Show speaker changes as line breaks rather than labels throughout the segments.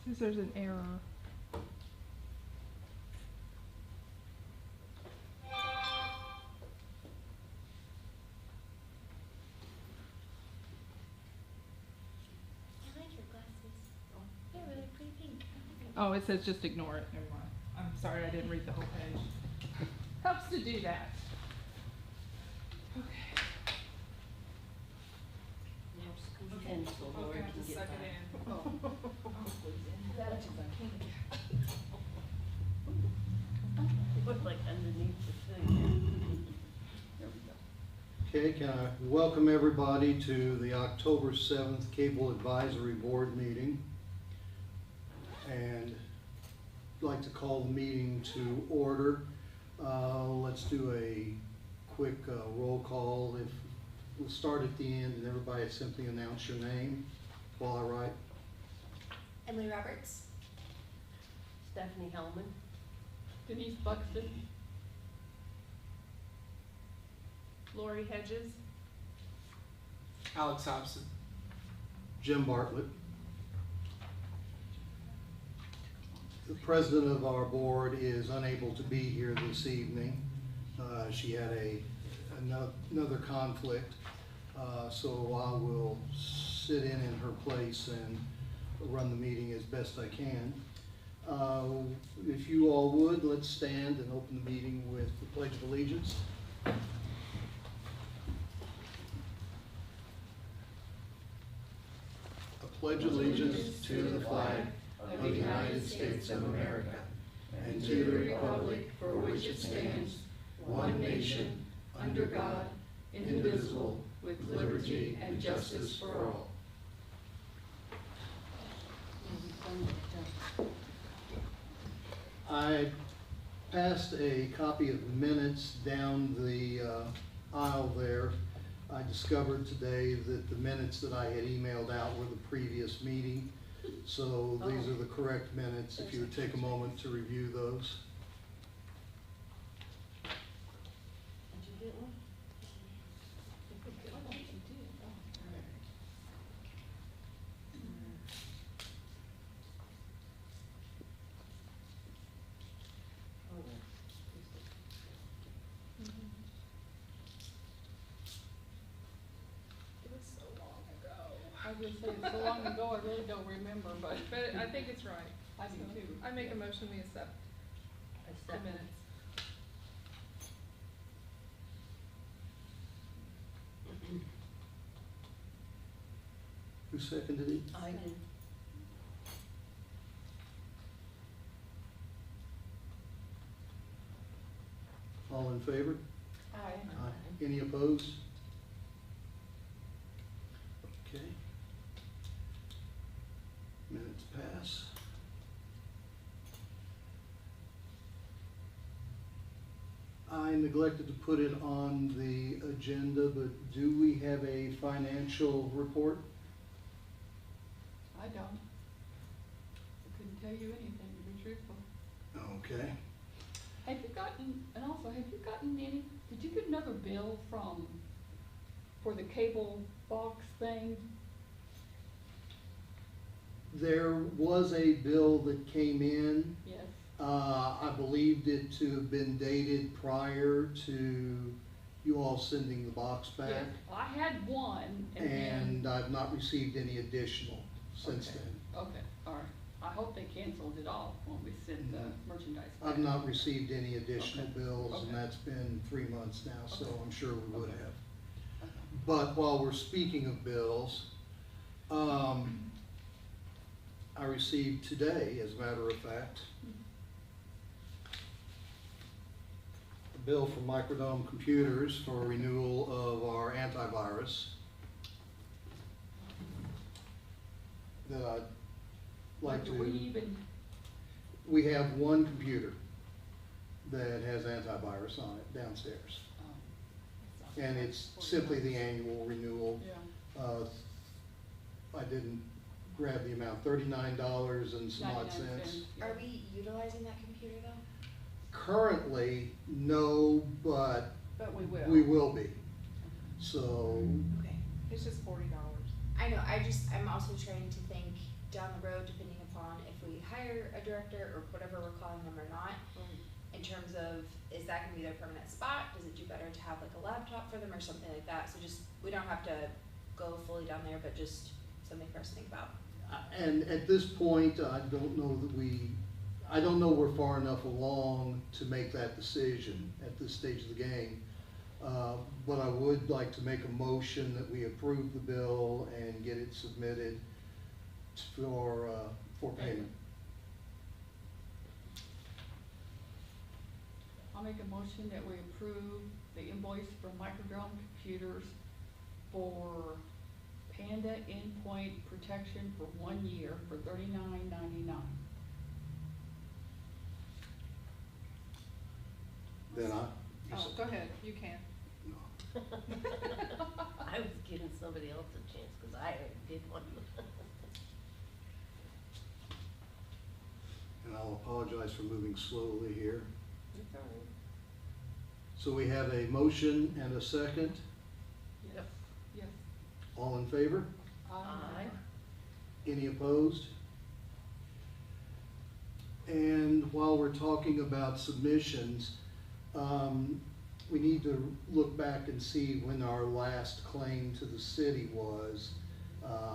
Says there's an error.
I like your glasses. They're really pretty pink.
Oh, it says just ignore it. Never mind. I'm sorry, I didn't read the whole page. Helps to do that. Okay.
And so
I'm
Lori
gonna have
can
to
get
suck
back.
it in.
Look like underneath the thing. There we go.
Okay, can I welcome everybody to the October 7th Cable Advisory Board meeting? And I'd like to call the meeting to order. Let's do a quick roll call. We'll start at the end and everybody simply announce your name while I write.
Emily Roberts.
Stephanie Hellman.
Denise Buxton. Lori Hedges.
Alex Hobson.
Jim Bartlett. The president of our board is unable to be here this evening. She had another conflict, so I will sit in her place and run the meeting as best I can. If you all would, let's stand and open the meeting with the Pledge of Allegiance. I pledge allegiance to the flag of the United States of America and to the republic for which it stands, one nation, under God, indivisible, with liberty and justice for all. I passed a copy of the minutes down the aisle there. I discovered today that the minutes that I had emailed out were the previous meeting. So these are the correct minutes, if you would take a moment to review those.
Did you get one? I thought you did. Oh, all right. Oh, there.
It was so long ago.
I was gonna say, it's so long ago, I really don't remember, but
But I think it's right.
I do
So,
too.
I make a motion we accept
I
the
second.
minutes.
Who seconded it?
I did.
All in favor?
Aye.
Any opposed? Okay. Minutes pass. I neglected to put it on the agenda, but do we have a financial report?
I don't. I couldn't tell you anything, to be truthful.
Okay.
Have you gotten, and also, have you gotten any, did you get another bill for the cable box thing?
There was a bill that came in.
Yes.
I believed it to have been dated prior to you all sending the box back.
Yes. I had one, and
And
then.
I've not received any additional since
Okay.
then.
Okay, all right. I hope they canceled it off when we sent the merchandise back.
I've not received any additional
Okay.
bills, and
Okay.
that's been 3 months now, so
Okay.
I'm sure we would
Okay.
have.
Okay.
But while we're speaking of bills, I received today, as a matter of fact, a bill from Microdome Computers for renewal of our antivirus that I'd like
Do we
to.
even,
We have one computer that has antivirus on it downstairs. And it's simply the annual renewal.
Yeah.
I didn't grab the amount, $39 and some odd
99
cents.
cents, yeah.
Are we utilizing that computer though?
Currently, no, but
But we will.
we will be. So,
Okay.
It's just $40.
I know, I'm also trying to think down the road, depending upon if we hire a director or whatever we're calling them or not, in terms of, is that gonna be their permanent spot? Does it do better to have like a laptop for them or something like that? So just, we don't have to go fully down there, but just something for us to think about.
And at this point, I don't know that I don't know we're far enough along to make that decision at this stage of the game. But I would like to make a motion that we approve the bill and get it submitted for payment.
I'll make a motion that we approve the invoice for Microdrone computers for Panda endpoint protection for 1 year for $39.99.
Then
Oh, go ahead, you can.
I was giving somebody else a chance, cause I already did one.
And I'll apologize for moving slowly here.
It's all right.
So we have a motion and a second.
Yep.
Yes.
All in favor?
Aye.
Any opposed? And while we're talking about submissions, we need to look back and see when our last claim to the city was.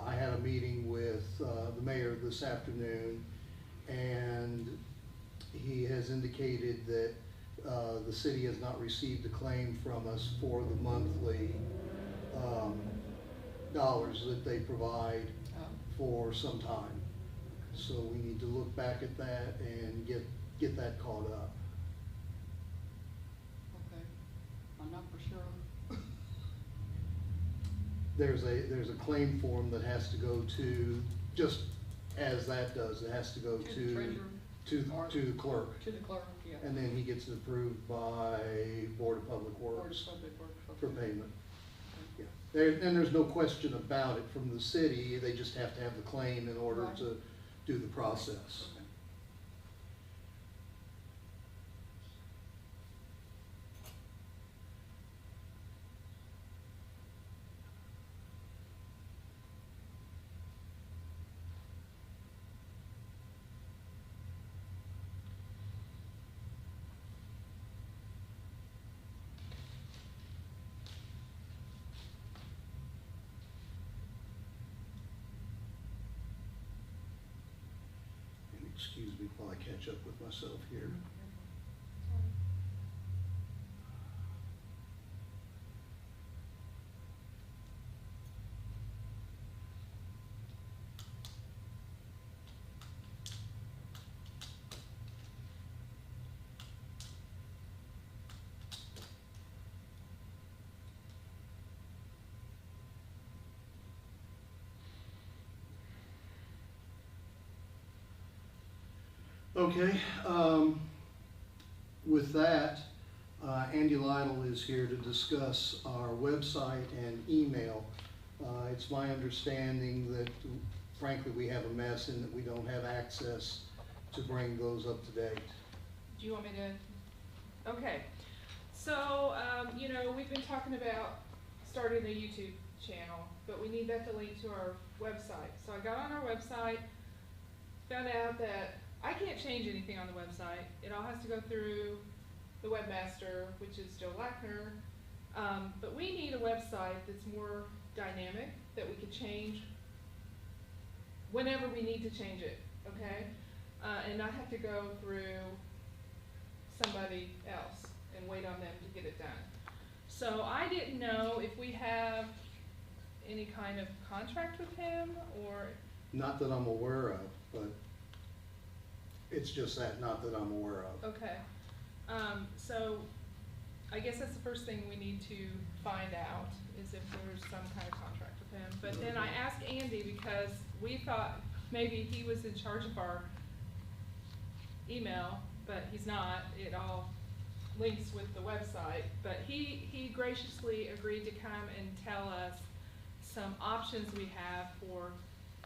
I had a meeting with the mayor this afternoon, and he has indicated that the city has not received a claim from us for the monthly dollars that they provide for some time. So we need to look back at that and get that caught up.
Okay. I'm not for sure.
There's a claim form that has to go to, just as that does, it has to go
To the
to,
treasurer. Or
to the clerk.
To the clerk, yeah.
And then he gets it approved by Board of Public
Board of
Works
Public Works,
for
okay.
payment. Yeah. And there's no question about it from the city, they just have to have the claim in order
Right.
to do the process.
Okay.
And excuse me while I catch up with myself here. Okay, with that, Andy Lytle is here to discuss our website and email. It's my understanding that frankly, we have a mess in that we don't have access to bring those up to date.
Do you want me to? Okay, so, you know, we've been talking about starting a YouTube channel, but we need that to link to our website. So I got on our website, found out that I can't change anything on the website. It all has to go through the webmaster, which is Joe Lackner. But we need a website that's more dynamic, that we could change whenever we need to change it, okay? And not have to go through somebody else and wait on them to get it done. So I didn't know if we have any kind of contract with him, or,
Not that I'm aware of, but it's just that, not that I'm aware of.
okay. So I guess that's the first thing we need to find out, is if there's some kind of contract with him. But then I asked Andy, because we thought maybe he was in charge of our email, but he's not. It all links with the website. But he graciously agreed to come and tell us some options we have for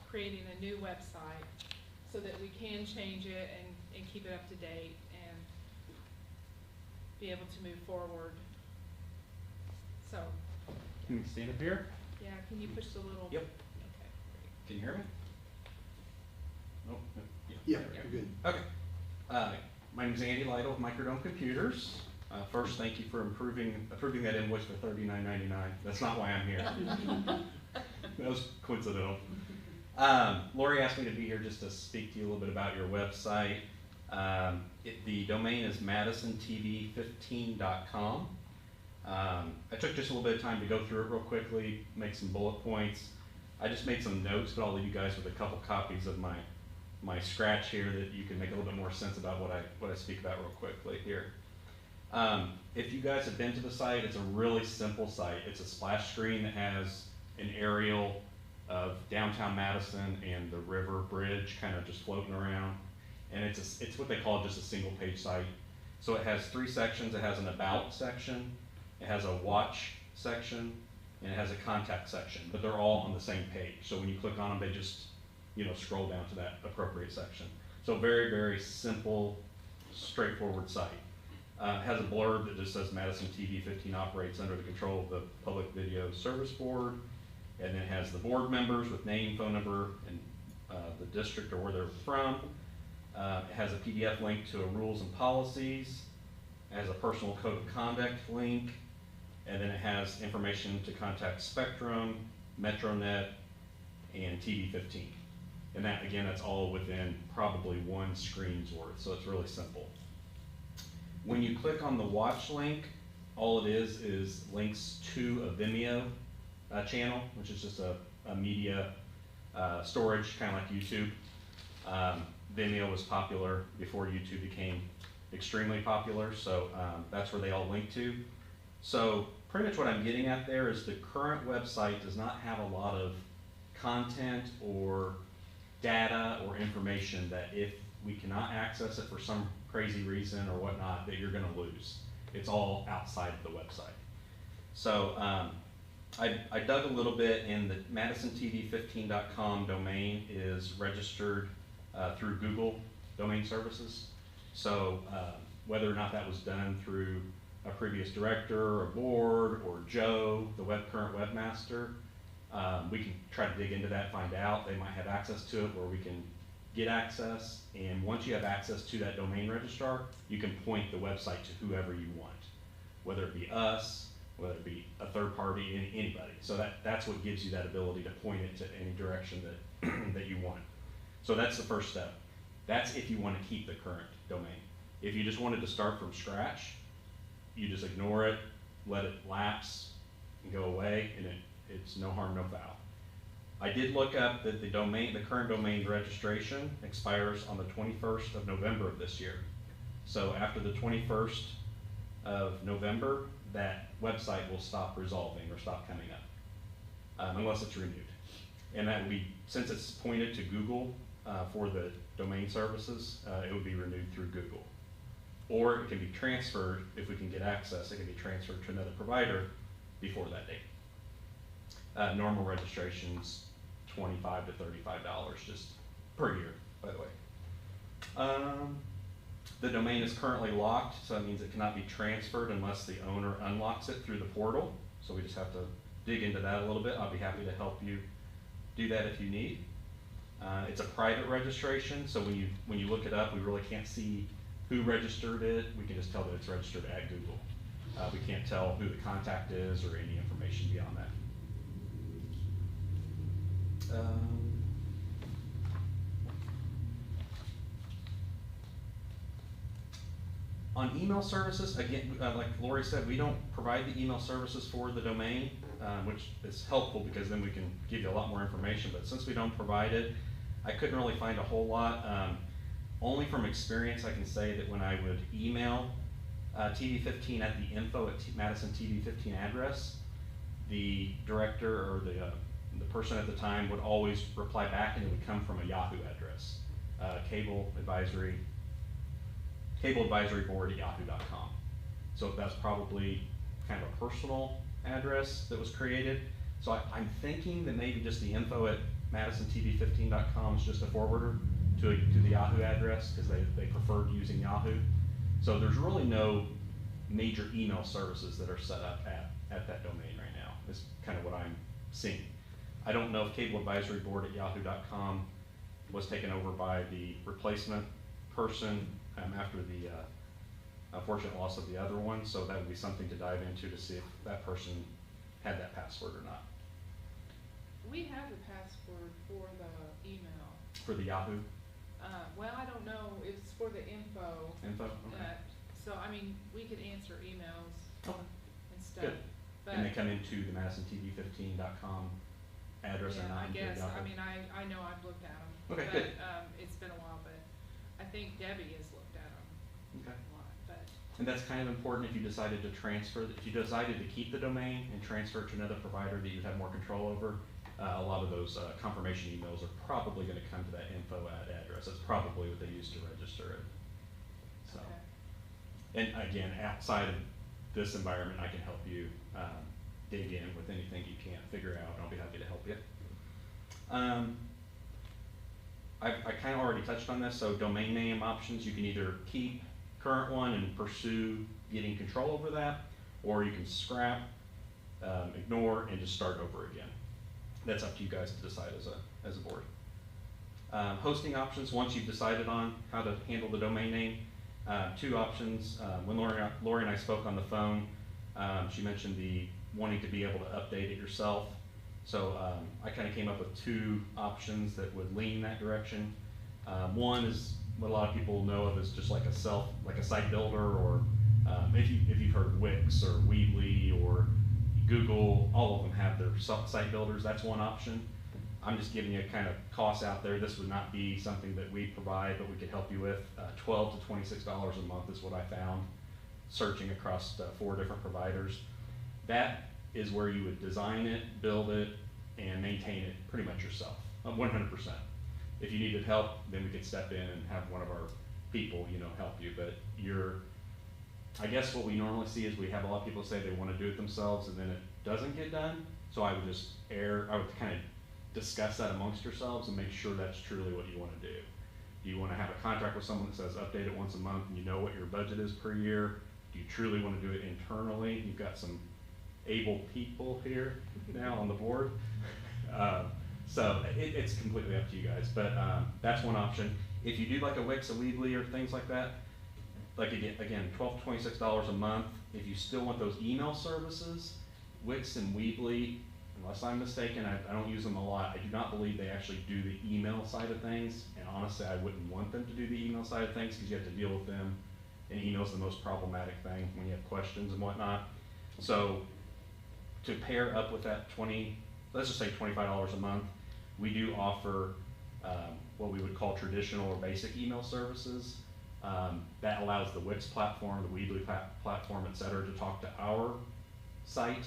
creating a new website, so that we can change it and keep it up to date and be able to move forward. So,
Can we stand up here?
yeah, can you push the little?
Yep.
Okay,
Can you hear me? Oh,
Yeah,
there we go.
you're good.
Okay. My name's Andy Lytle of Microdome Computers. First, thank you for approving that invoice for $39.99. That's not why I'm here. That was coincidental. Lori asked me to be here just to speak to you a little bit about your website. The domain is MadisonTV15.com. I took just a little bit of time to go through it real quickly, make some bullet points. I just made some notes, but I'll leave you guys with a couple copies of my scratch here that you can make a little bit more sense about what I speak about real quickly here. If you guys have been to the site, it's a really simple site. It's a splash screen that has an aerial of downtown Madison and the river bridge kind of just floating around. And it's what they call just a single page site. So it has 3 sections. It has an about section, it has a watch section, and it has a contact section, but they're all on the same page. So when you click on them, they just, scroll down to that appropriate section. So very, very simple, straightforward site. It has a blurb that just says Madison TV 15 operates under the control of the Public Video Service Board. And then it has the board members with name, phone number, and the district or where they're from. It has a PDF link to a rules and policies. It has a personal code of conduct link. And then it has information to contact Spectrum, Metronet, and TV 15. And that, again, that's all within probably one screen's worth, so it's really simple. When you click on the watch link, all it is links to a Vimeo channel, which is just a media storage, kind of like YouTube. Vimeo was popular before YouTube became extremely popular, so that's where they all link to. So pretty much what I'm getting at there is the current website does not have a lot of content or data or information that if we cannot access it for some crazy reason or whatnot, that you're going to lose. It's all outside of the website. So I dug a little bit, and the MadisonTV15.com domain is registered through Google Domain Services. So whether or not that was done through a previous director, a board, or Joe, the current webmaster, we can try to dig into that, find out. They might have access to it where we can get access, and once you have access to that domain registrar, you can point the website to whoever you want, whether it be us, whether it be a third party, anybody. So that's what gives you that ability to point it to any direction that, that you want. So that's the first step. That's if you want to keep the current domain. If you just wanted to start from scratch, you just ignore it, let it lapse and go away, and it's no harm, no foul. I did look up that the current domain registration expires on the 21st of November of this year. So after the 21st of November, that website will stop resolving or stop coming up, unless it's renewed. And that would be, since it's pointed to Google for the domain services, it would be renewed through Google. Or it can be transferred, if we can get access, it can be transferred to another provider before that date. Normal registration's $25 to $35 just per year, by the way. The domain is currently locked, so that means it cannot be transferred unless the owner unlocks it through the portal. So we just have to dig into that a little bit. I'll be happy to help you do that if you need. It's a private registration, so when you look it up, we really can't see who registered it. We can just tell that it's registered at Google. We can't tell who the contact is or any information beyond that. On email services, again, like Lori said, we don't provide the email services for the domain, which is helpful because then we can give you a lot more information. But since we don't provide it, I couldn't really find a whole lot. Only from experience, I can say that when I would email TV15 at the info at Madison TV15 address, the director or the person at the time would always reply back, and it would come from a Yahoo address, cable advisory board at yahoo.com. So that's probably kind of a personal address that was created. So I'm thinking that maybe just the info at MadisonTV15.com is just a forwarder to the Yahoo address because they preferred using Yahoo. So there's really no major email services that are set up at that domain right now. Is kind of what I'm seeing. I don't know if cable advisory board at yahoo.com was taken over by the replacement person after the unfortunate loss of the other one, so that would be something to dive into to see if that person had that password or not.
We have the password for the email.
For the Yahoo
Well, I don't know, it's for the info.
info? Okay.
So, I mean, we could answer emails
Okay.
and stuff.
Good.
But
And they come into the MadisonTV15.com address and
yeah,
not
I
into
guess,
Yahoo?
I mean, I know I've looked at them.
Okay, good.
It's been a while, but I think Debbie has looked at them
Okay.
a lot, but.
And that's kind of important if you decided to transfer, if you decided to keep the domain and transfer it to another provider that you have more control over, a lot of those confirmation emails are probably gonna come to that info address. That's probably what they use to register it. So,
Okay.
and again, outside of this environment, I can help you dig in with anything you can't figure out, and I'll be happy to help you. I kind of already touched on this, so domain name options, you can either keep current one and pursue getting control over that, or you can scrap, ignore, and just start over again. That's up to you guys to decide as a board. Hosting options, once you've decided on how to handle the domain name, two options. When Lori and I spoke on the phone, she mentioned the wanting to be able to update it yourself. So I kind of came up with two options that would lean that direction. One is what a lot of people know of as just like a site builder, or if you've heard of Wix or Weebly or Google, all of them have their site builders. That's one option. I'm just giving you kind of costs out there. This would not be something that we provide, but we could help you with. $12 to $26 a month is what I found, searching across 4 different providers. That is where you would design it, build it, and maintain it pretty much yourself, 100%. If you needed help, then we could step in and have one of our people, help you. But I guess what we normally see is we have a lot of people say they want to do it themselves, and then it doesn't get done. So I would kind of discuss that amongst yourselves and make sure that's truly what you want to do. Do you want to have a contract with someone that says update it once a month and you know what your budget is per year? Do you truly want to do it internally? You've got some able people here now on the board. So it's completely up to you guys, but that's one option. If you do like a Wix, a Weebly, or things like that, like again, $12 to $26 a month. If you still want those email services, Wix and Weebly, unless I'm mistaken, I don't use them a lot. I do not believe they actually do the email side of things, and honestly, I wouldn't want them to do the email side of things because you have to deal with them, and email's the most problematic thing when you have questions and whatnot. So to pair up with that let's just say $25 a month, we do offer what we would call traditional or basic email services. That allows the Wix platform, the Weebly platform, et cetera, to talk to our site,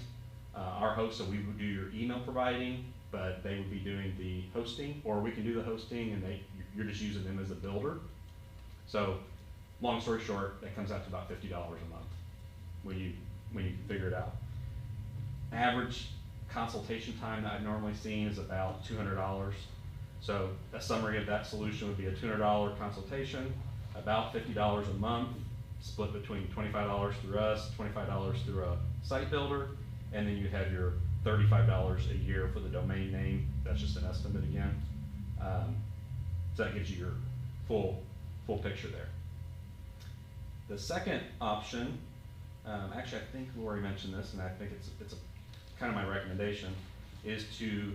our host. So we would do your email providing, but they would be doing the hosting, or we can do the hosting and you're just using them as a builder. So long story short, that comes out to about $50 a month when you figure it out. Average consultation time that I've normally seen is about $200. So a summary of that solution would be a $200 consultation, about $50 a month, split between $25 through us, $25 through a site builder, and then you have your $35 a year for the domain name. That's just an estimate again. So that gives you your full picture there. The second option, actually I think Lori mentioned this, and I think it's kind of my recommendation, is to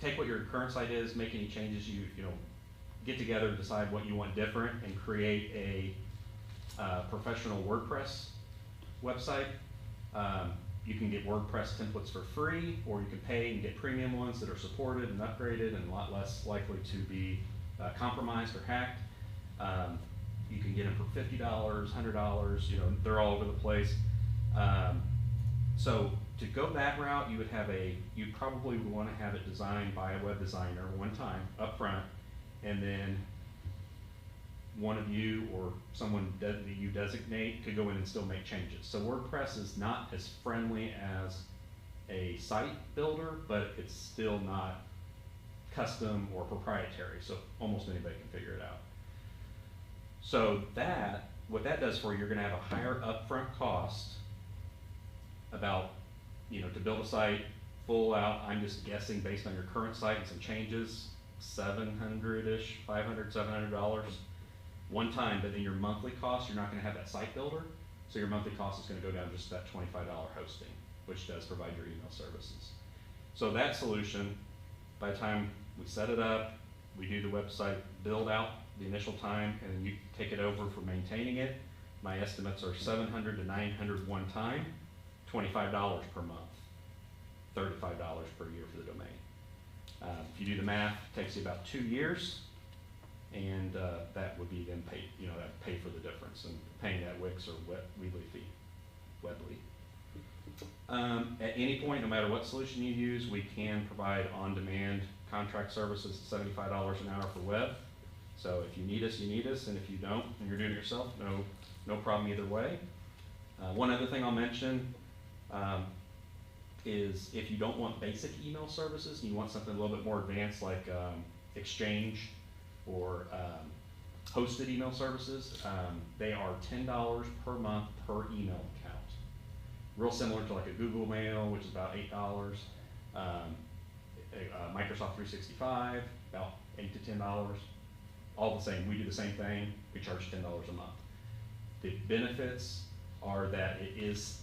take what your current site is, make any changes, get together, decide what you want different, and create a professional WordPress website. You can get WordPress templates for free, or you can pay and get premium ones that are supported and upgraded and a lot less likely to be compromised or hacked. You can get them for $50, $100, they're all over the place. So to go that route, you'd probably want to have it designed by a web designer one time up front, and then one of you or someone that you designate could go in and still make changes. So WordPress is not as friendly as a site builder, but it's still not custom or proprietary, so almost anybody can figure it out. So what that does for you, you're gonna have a higher upfront cost about, to build a site full out. I'm just guessing based on your current site and some changes, $700-ish, $500, $700 one time, but then your monthly cost, you're not gonna have that site builder, so your monthly cost is gonna go down just that $25 hosting, which does provide your email services. So that solution, by the time we set it up, we do the website build out the initial time, and then you take it over for maintaining it. My estimates are $700 to $900 one time, $25 per month, $35 per year for the domain. If you do the math, it takes you about 2 years, and that would be then paid, that pay for the difference and paying that Wix or Weebly fee, Weebly. At any point, no matter what solution you use, we can provide on-demand contract services at $75 an hour for web. So if you need us, you need us, and if you don't, and you're doing it yourself, no problem either way. One other thing I'll mention is if you don't want basic email services and you want something a little bit more advanced like Exchange or hosted email services, they are $10 per month per email account. Real similar to like a Google Mail, which is about $8. Microsoft 365, about $8 to $10. All the same, we do the same thing, we charge $10 a month. The benefits are that it is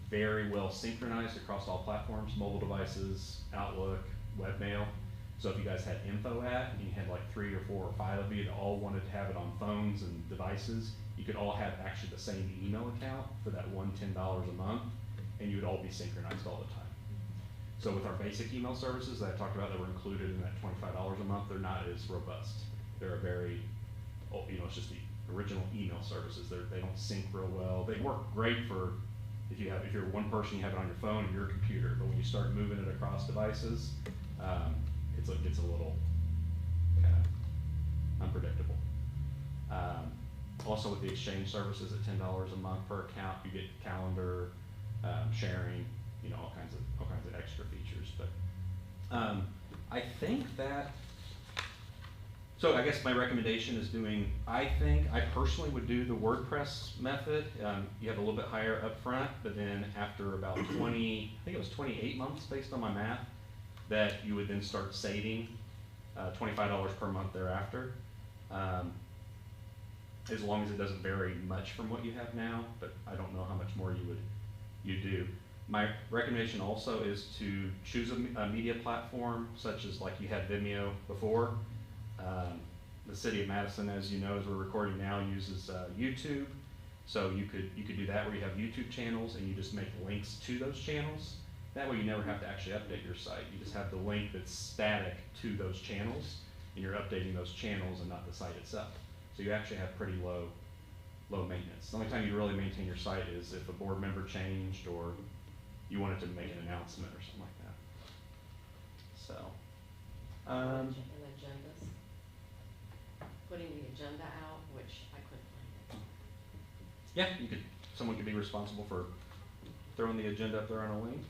very well synchronized across all platforms, mobile devices, Outlook, webmail. So if you guys had info and you had like 3 or 4 or 5 of you that all wanted to have it on phones and devices, you could all have actually the same email account for that $10 a month, and you would all be synchronized all the time. So with our basic email services that I talked about that were included in that $25 a month, they're not as robust. They're a very, it's just the original email services. They don't sync real well. They work great for if you're one person, you have it on your phone and your computer, but when you start moving it across devices, it gets a little kind of unpredictable. Also with the Exchange services at $10 a month per account, you get calendar, sharing, all kinds of extra features. But I think that. So I guess my recommendation is I personally would do the WordPress method. You have a little bit higher up front, but then after about 28 months based on my math, that you would then start saving $25 per month thereafter. As long as it doesn't vary much from what you have now, but I don't know how much more you do. My recommendation also is to choose a media platform such as like you had Vimeo before. The city of Madison, as you know, as we're recording now, uses YouTube. So you could do that where you have YouTube channels and you just make links to those channels. That way you never have to actually update your site. You just have the link that's static to those channels, and you're updating those channels and not the site itself. So you actually have pretty low maintenance. The only time you really maintain your site is if a board member changed or you wanted to make an announcement or something like that. So.
And agendas. Putting the agenda out, which I couldn't find it.
Yeah, someone could be responsible for throwing the agenda up there on a link.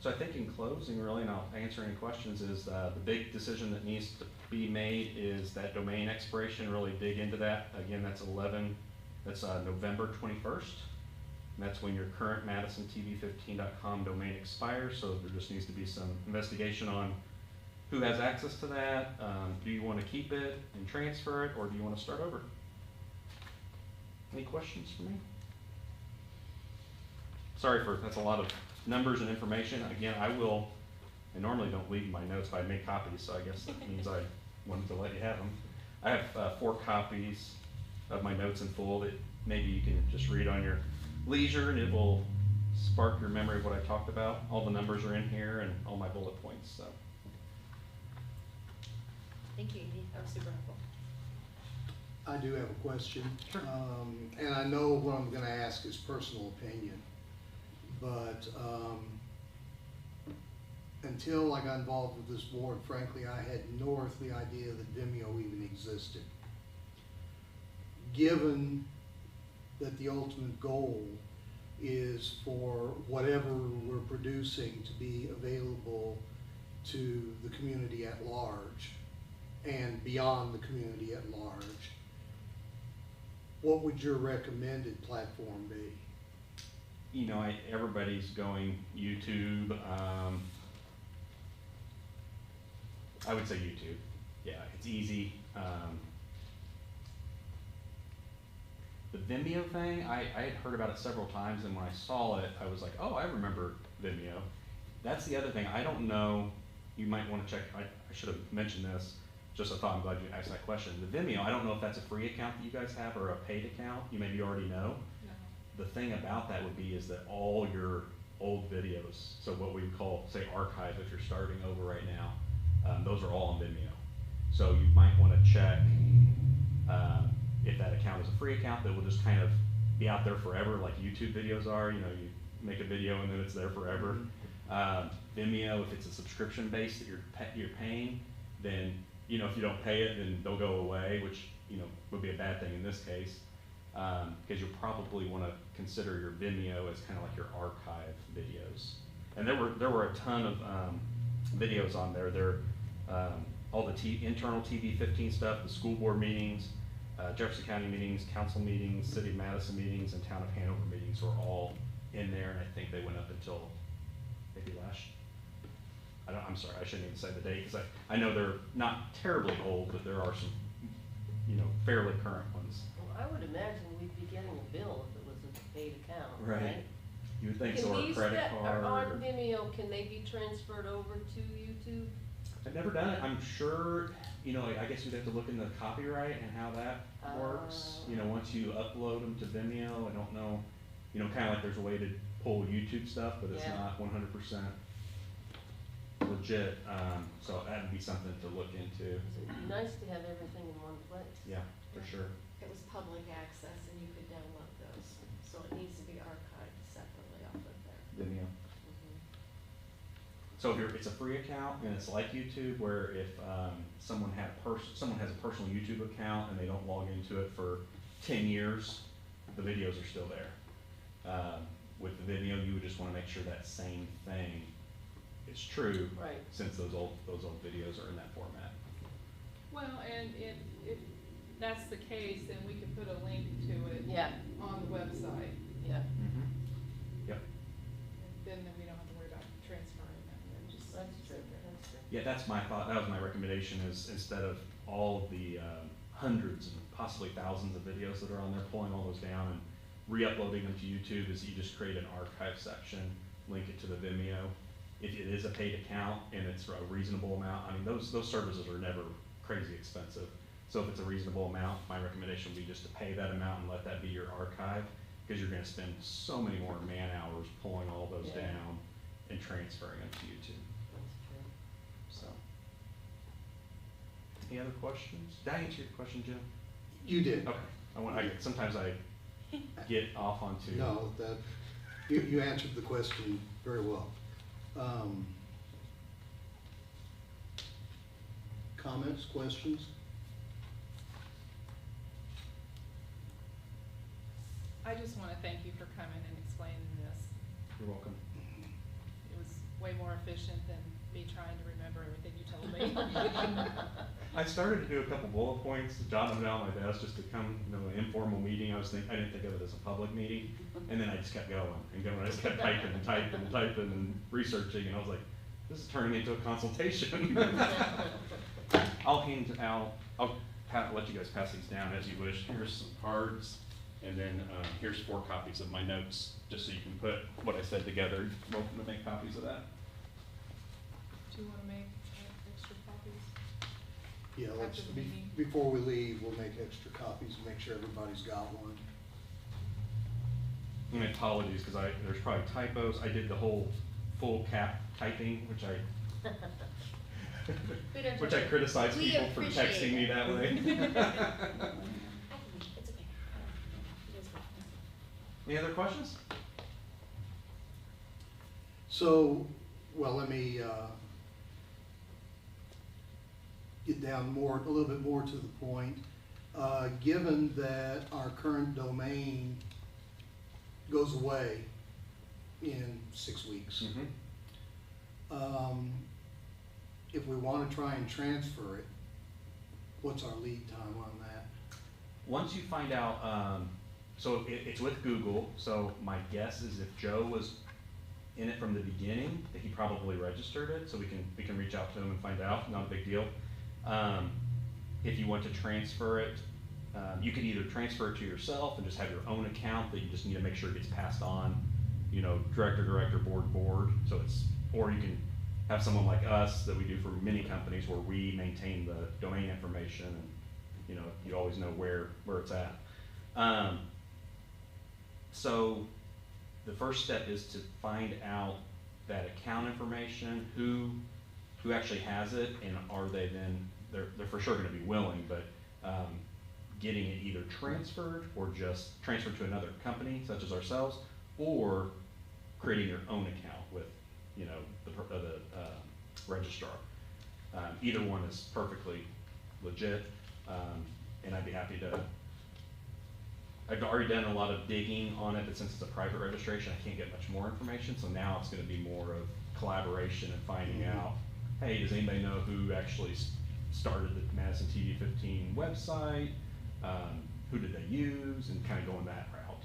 So I think in closing, really, and I'll answer any questions, is the big decision that needs to be made is that domain expiration. Really dig into that. Again, that's November 21st. And that's when your current MadisonTV15.com domain expires. So there just needs to be some investigation on who has access to that. Do you want to keep it and transfer it, or do you want to start over? Any questions for me? Sorry that's a lot of numbers and information. Again, I normally don't leave my notes, but I make copies, so I guess that means I wanted to let you have them. I have 4 copies of my notes in full that maybe you can just read on your leisure, and it will spark your memory of what I talked about. All the numbers are in here and all my bullet points. So.
Thank you, Andy. That was super helpful.
I do have a question.
Sure.
And I know what I'm going to ask is personal opinion, but until I got involved with this board, frankly, I had no earthly idea that Vimeo even existed. Given that the ultimate goal is for whatever we're producing to be available to the community at large and beyond the community at large, what would your recommended platform be?
you know, everybody's going YouTube. I would say YouTube. Yeah, it's easy. The Vimeo thing, I had heard about it several times, and when I saw it, I was like, oh, I remember Vimeo. That's the other thing. I don't know. You might want to check. I should have mentioned this. Just a thought. I'm glad you asked that question. The Vimeo, I don't know if that's a free account that you guys have or a paid account. You maybe already know.
No.
The thing about that would be is that all your old videos, so what we would call, say, archive, if you're starting over right now, those are all on Vimeo. So you might want to check if that account is a free account that will just kind of be out there forever, like YouTube videos are. You know, you make a video and then it's there forever. Vimeo, if it's a subscription base that you're paying, then, you know, if you don't pay it, then they'll go away, which, you know, would be a bad thing in this case, because you'll probably want to consider your Vimeo as kind of like your archive videos. And there were a ton of videos on there. There, all the internal TV 15 stuff, the school board meetings, Jefferson County meetings, council meetings, City of Madison meetings, and Town of Hanover meetings were all in there, and I think they went up until maybe I'm sorry, I shouldn't even say the date, because I know they're not terribly old, but there are some, you know, fairly current ones.
Well, I would imagine we'd be getting a bill if it was a paid account, right?
You would think
Can
so, or a
these
credit
that
card.
are on
or-
Vimeo, can they be transferred over to YouTube?
I've never done it. I'm sure, you know, I guess you'd have to look into copyright and how that works. You know, once you upload them to Vimeo, I don't know, you know, kind of like there's a way to pull YouTube stuff, but it's
Yeah.
not 100% legit. So that'd be something to look into.
So it'd be nice to have everything in one place.
Yeah, for sure.
It was public access and you could download those, so it needs to be archived separately off of there.
Vimeo.
Mhm.
So if it's a free account, and it's like YouTube, where if someone has a personal YouTube account and they don't log into it for 10 years, the videos are still there. With the Vimeo, you would just want to make sure that same thing is true,
Right.
since those old videos are in that format.
Well, and if that's the case, then we can put a link to it
Yeah,
on the website.
yeah,
Yep.
Then we don't have to worry about transferring them, then just.
that's true, that's true.
Yeah, that's my thought. That was my recommendation, is instead of all of the hundreds and possibly thousands of videos that are on there, pulling all those down and re-uploading them to YouTube, is you just create an archive section, link it to the Vimeo. If it is a paid account and it's a reasonable amount, I mean, those services are never crazy expensive. So if it's a reasonable amount, my recommendation would be just to pay that amount and let that be your archive, because you're gonna spend so many more man hours pulling all those
Yeah.
down and transferring them to YouTube,
That's true.
so. Any other questions? Did I answer your question, Jim?
You did.
Okay, sometimes I get off onto.
No, you answered the question very well. Comments, questions?
I just wanna thank you for coming and explaining this.
You're welcome.
It was way more efficient than me trying to remember everything you told me.
I started to do a couple bullet points, jotting them down on my desk just to come, you know, an informal meeting. I didn't think of it as a public meeting, and then I just kept going and going. I just kept typing and typing and typing and researching, and I was like, this is turning into a consultation. I'll let you guys pass these down as you wish. Here's some cards, and then here's 4 copies of my notes, just so you can put what I said together. You're welcome to make copies of that.
Do you wanna make extra copies?
Yeah, let's,
After the meeting.
before we leave, we'll make extra copies and make sure everybody's got one.
And apologies, because there's probably typos. I did the whole full cap typing, which I
We don't
which I
judge.
criticize
We
people for
appreciate
texting me
it.
that way.
It's okay. It is fine.
Any other questions?
So, well, let me get down a little bit more to the point. Given that our current domain goes away in 6 weeks, if we want to try and transfer it, what's our lead time on that?
Once you find out, So it's with Google, so my guess is if Joe was in it from the beginning, that he probably registered it, so we can reach out to him and find out, not a big deal. If you want to transfer it, you could either transfer it to yourself and just have your own account that you just need to make sure it gets passed on, you know, director, board, so or you can have someone like us that we do for many companies where we maintain the domain information and, you know, you always know where it's at. So the first step is to find out that account information, who actually has it, and are they then, they're for sure gonna be willing, but getting it either transferred or just transferred to another company such as ourselves, or creating your own account with, you know, the registrar. Either one is perfectly legit, and I'd be happy to. I've already done a lot of digging on it, but since it's a private registration, I can't get much more information, so now it's gonna be more of collaboration and finding out, hey, does anybody know who actually started the Madison TV 15 website? Who did they use? And kind of going that route.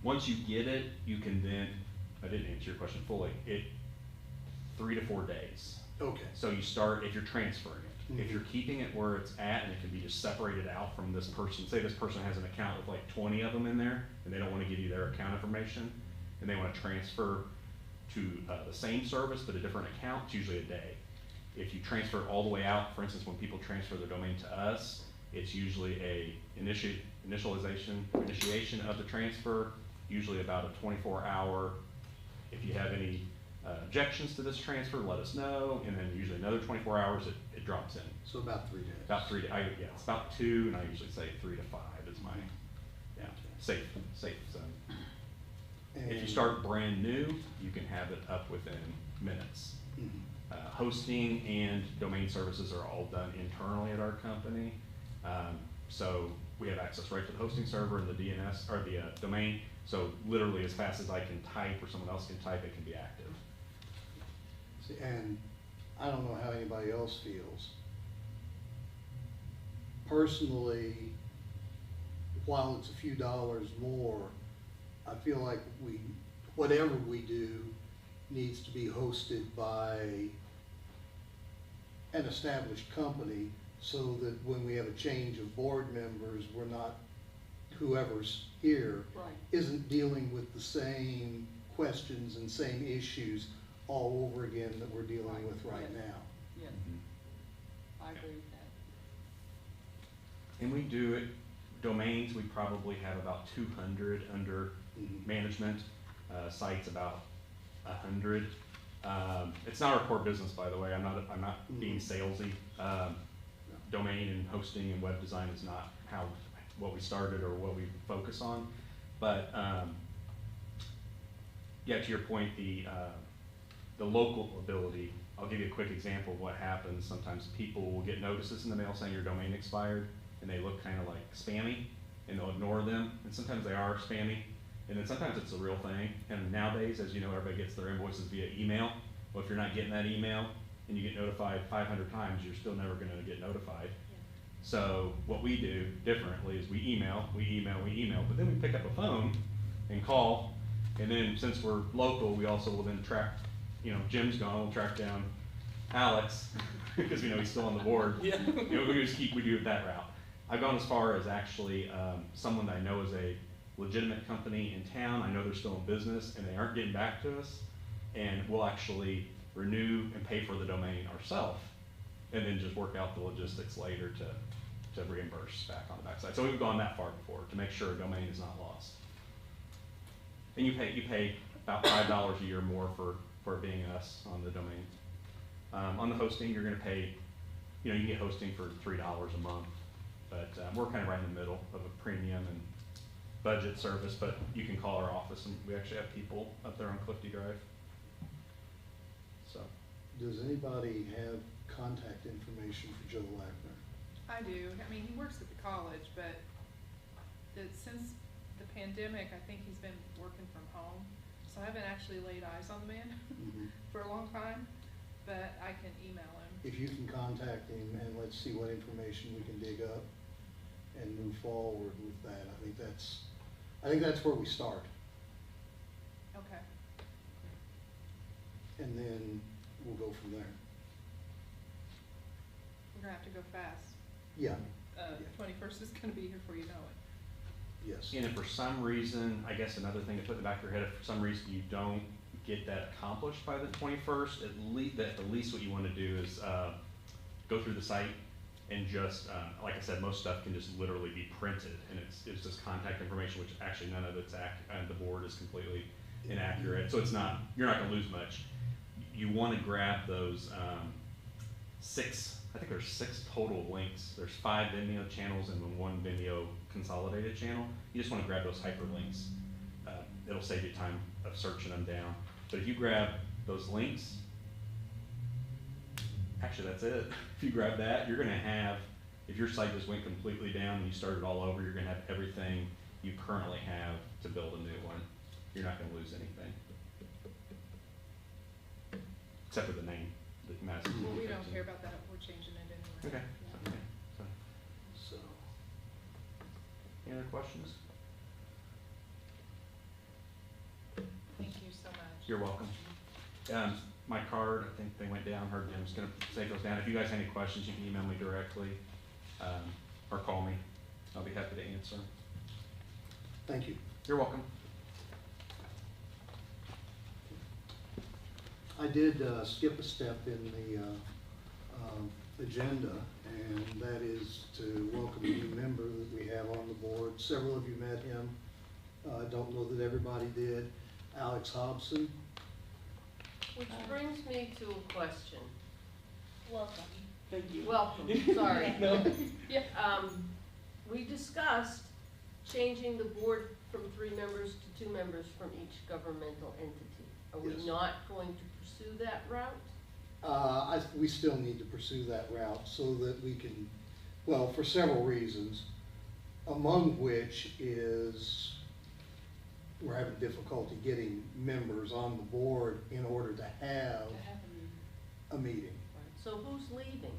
Once you get it, you can then, I didn't answer your question fully, 3 to 4 days.
Okay.
So you start, if you're transferring it.
Mhm.
If you're keeping it where it's at and it can be just separated out from this person, say this person has an account with like 20 of them in there and they don't want to give you their account information and they want to transfer to the same service but a different account, it's usually a day. If you transfer it all the way out, for instance, when people transfer their domain to us, it's usually a initiation of the transfer, usually about a 24-hour. If you have any objections to this transfer, let us know, and then usually another 24 hours it drops in.
So about 3 days.
About 3 days. Yeah, it's about 2, and I usually say 3 to 5 is my safe zone.
And
If you start brand new, you can have it up within minutes.
Mhm.
Hosting and domain services are all done internally at our company. So we have access right to the hosting server and the DNS, or the domain. So literally as fast as I can type or someone else can type, it can be active.
See, and I don't know how anybody else feels. Personally, while it's a few dollars more, I feel like whatever we do needs to be hosted by an established company, so that when we have a change of board members, we're not, whoever's here
Right.
isn't dealing with the same questions and same issues all over again that we're dealing with right now.
Yes, I agree with that.
And we do it, domains, we probably have about 200 under
Mhm.
management, sites about 100. It's not our core business, by the way. I'm not being salesy. Domain and hosting and web design is not what we started or what we focus on. But yeah, to your point, the local ability. I'll give you a quick example of what happens. Sometimes people will get notices in the mail saying your domain expired, and they look kind of like spammy, and they'll ignore them. And sometimes they are spammy. And then sometimes it's a real thing. And nowadays, as you know, everybody gets their invoices via email. Well, if you're not getting that email and you get notified 500 times, you're still never gonna get notified. So what we do differently is we email, but then we pick up a phone and call. And then since we're local, we also will then track, you know, Jim's gone, we'll track down Alex, because we know he's still on the board.
Yeah.
You know, we do it that route. I've gone as far as actually someone that I know is a legitimate company in town. I know they're still in business and they aren't getting back to us, and we'll actually renew and pay for the domain ourselves, and then just work out the logistics later to reimburse back on the backside. So we've gone that far before to make sure a domain is not lost. And you pay about $5 a year more for being us on the domain. On the hosting, you're gonna pay, you know, you can get hosting for $3 a month, but we're kind of right in the middle of a premium and budget service, but you can call our office, and we actually have people up there on Clifty Drive. So,
Does anybody have contact information for Joe Lackner?
I do. I mean, he works at the college, but since the pandemic, I think he's been working from home. So I haven't actually laid eyes on the man
Mhm.
for a long time, but I can email him.
If you can contact him and let's see what information we can dig up. and move forward with that. I think that's where we start.
Okay.
And then we'll go from there.
We're gonna have to go fast.
Yeah,
21st is gonna be here before you know it.
yes.
And if for some reason, I guess another thing to put in the back of your head, if for some reason you don't get that accomplished by the 21st, at least what you want to do is go through the site and just, like I said, most stuff can just literally be printed, and it's just contact information, which actually none of it's and the board is completely inaccurate. So it's not, you're not going to lose much. You want to grab those I think there's 6 total links. There's 5 Vimeo channels and then 1 Vimeo consolidated channel. You just want to grab those hyperlinks. It'll save you time of searching them down. But if you grab those links, actually that's it. If you grab that, you're going to have, if your site just went completely down and you started all over, you're going to have everything you currently have to build a new one. You're not going to lose anything. Except for the name, the Madison.
Well, we don't care about that, we're changing it anyway.
Okay.
Yeah.
Okay. So,
So,
any other questions?
Thank you so much.
You're welcome. My card, I think they went down, heard Jim's gonna save those down. If you guys have any questions, you can email me directly, or call me. I'll be happy to answer.
thank you.
You're welcome.
I did skip a step in the agenda, and that is to welcome a new member that we have on the board. Several of you met him. I don't know that everybody did. Alex Hobson.
Which brings me to a question.
Welcome.
Thank you. Welcome, sorry.
Yeah.
We discussed changing the board from 3 members to 2 members from each governmental entity. Are we
Yes.
not going to pursue that route?
We still need to pursue that route so that we can, well, for several reasons, among which is we're having difficulty getting members on the board in order to have a meeting.
So who's leaving?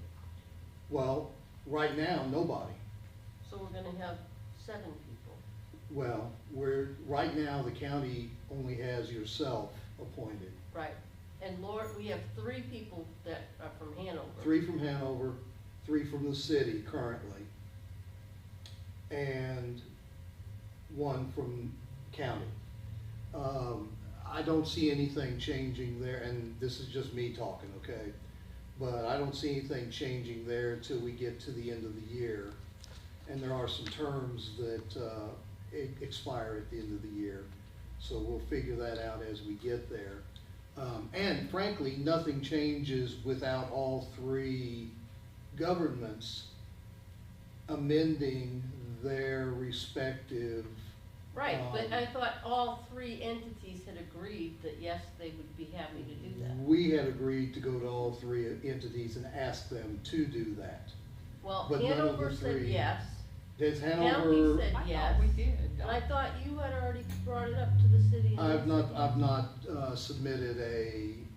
Well, right now, nobody.
So we're gonna have 7 people.
Well, right now, the county only has yourself appointed.
Right. And Lord, we have 3 people that are from Hanover.
3 from Hanover, 3 from the city currently, and 1 from county. I don't see anything changing there, and this is just me talking, okay? But I don't see anything changing there until we get to the end of the year. And there are some terms that expire at the end of the year. So we'll figure that out as we get there. And frankly, nothing changes without all 3 governments amending their respective.
Right, but I thought all 3 entities had agreed that yes, they would be happy to do that.
We had agreed to go to all 3 entities and ask them to do that.
Well,
But none of the
Hanover said
3
yes,
Does
county
Hanover?
said
I
yes.
thought we did.
And I thought you had already brought it up to the city. and
I've
they said
not
yes.
submitted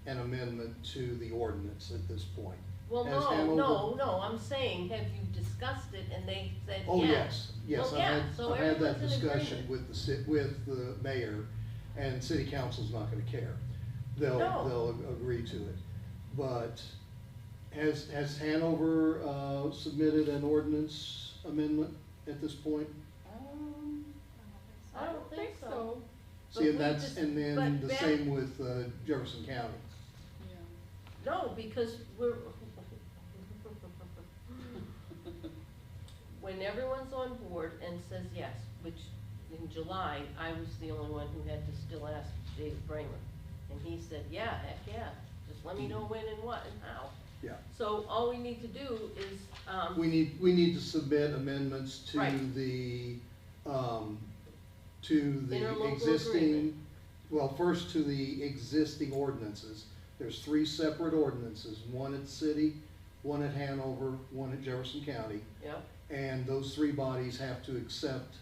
an amendment to the ordinance at this point.
Well,
has
no,
Hanover-
no, I'm saying, have you discussed it and they said yes?
Oh, yes, yes,
Well, yeah, so
I've had that
everyone's in
discussion
agreement.
with the mayor, and city council's not gonna care.
No.
They'll agree to it. But has Hanover, submitted an ordinance amendment at this point?
I don't think so. But
See, and
we
that's,
just-
and then
but
the
back-
same with, Jefferson County.
Yeah.
No, because we're, when everyone's on board and says yes, which in July, I was the only one who had to still ask Dave Bramer. And he said, yeah, heck yeah, just let me know when and what and how.
Yeah.
So all we need to do is,
We need to submit amendments to
Right.
the
Interlocal
existing,
agreement.
well, first to the existing ordinances. There's 3 separate ordinances, one at the city, one at Hanover, one at Jefferson County.
yep,
And those 3 bodies have to accept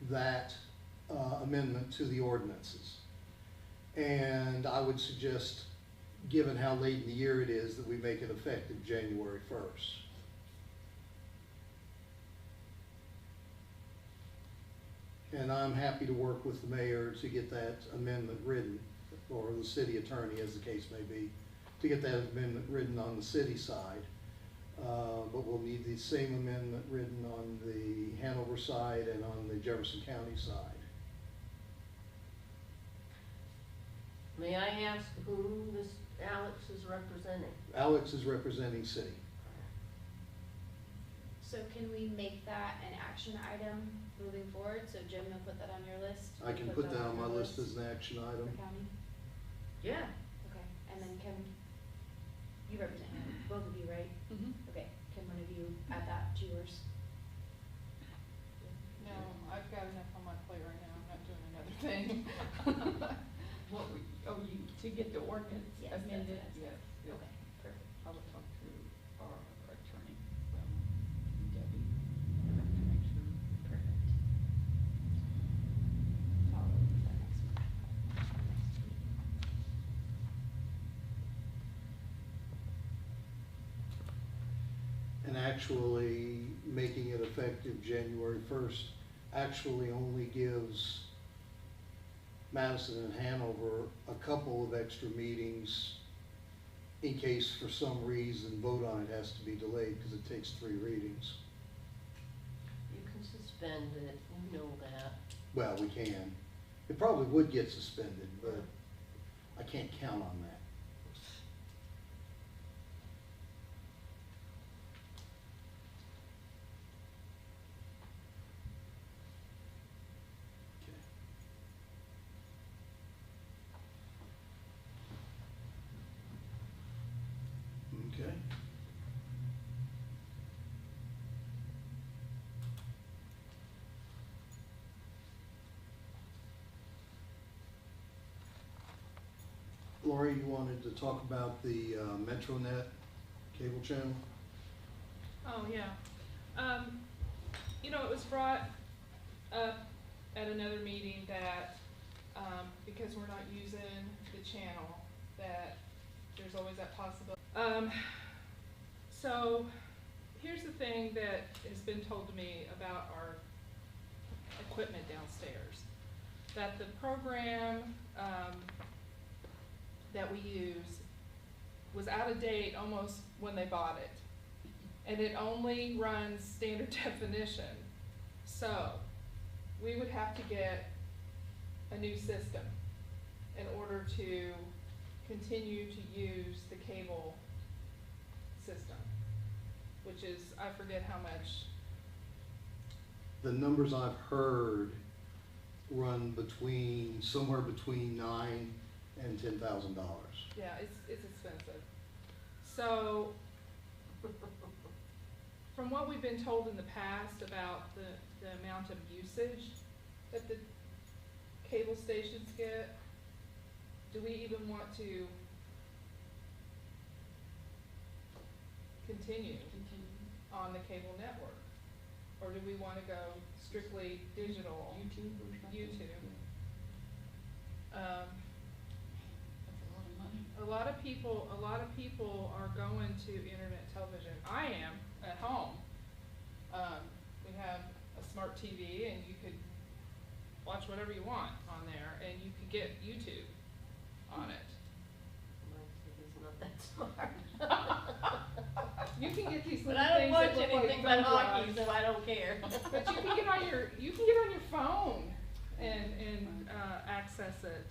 that amendment to the ordinances. And I would suggest, given how late in the year it is, that we make it effective January 1st. And I'm happy to work with the mayor to get that amendment written, or the city attorney, as the case may be, to get that amendment written on the city side. But we'll need the same amendment written on the Hanover side and on the Jefferson County side.
May I ask who this Alex is representing?
Alex is representing city.
So can we make that an action item moving forward? So Jim, you'll put that on your list?
I can put that on my list as an action item.
For county?
Yeah.
Okay, and then can, you represent him, both of you, right?
Mhm.
Okay, can one of you add that to yours?
No, I've got enough on my plate right now, I'm not doing another thing.
What we, oh, you, to get the ordinance
Yes, that's
amended,
what I
yes,
said.
yes.
Okay, perfect.
I will talk to our attorney, Debbie, to make sure.
Perfect. Follow up with that next week. Next week.
And actually, making it effective January 1st actually only gives Madison and Hanover a couple of extra meetings in case for some reason vote on it has to be delayed because it takes 3 readings.
You can suspend it, you know that.
Well, we can. It probably would get suspended, but I can't count on that. Okay. Okay. Lori, you wanted to talk about the Metronet cable channel?
Oh, yeah. You know, it was brought up at another meeting that, because we're not using the channel, that there's always that possibility. So, here's the thing that has been told to me about our equipment downstairs. That the program, that we use was out of date almost when they bought it. And it only runs standard definition. So, we would have to get a new system in order to continue to use the cable system, which is, I forget how much.
The numbers I've heard run between, somewhere between $9,000 and $10,000.
Yeah, it's expensive. So, from what we've been told in the past about the amount of usage that the cable stations get, do we even want to continue on the cable network? Or do we want to go strictly digital?
YouTube or something?
YouTube.
That's a lot of money.
A lot of people are going to internet television. I am at home. We have a smart TV and you could watch whatever you want on there and you could get YouTube on it.
My TV's not that smart.
You can get these
But
little
I don't
things
watch
that look
anything
like
but
thumb
hockey,
drives.
so I don't care.
But you can get on your phone and access it.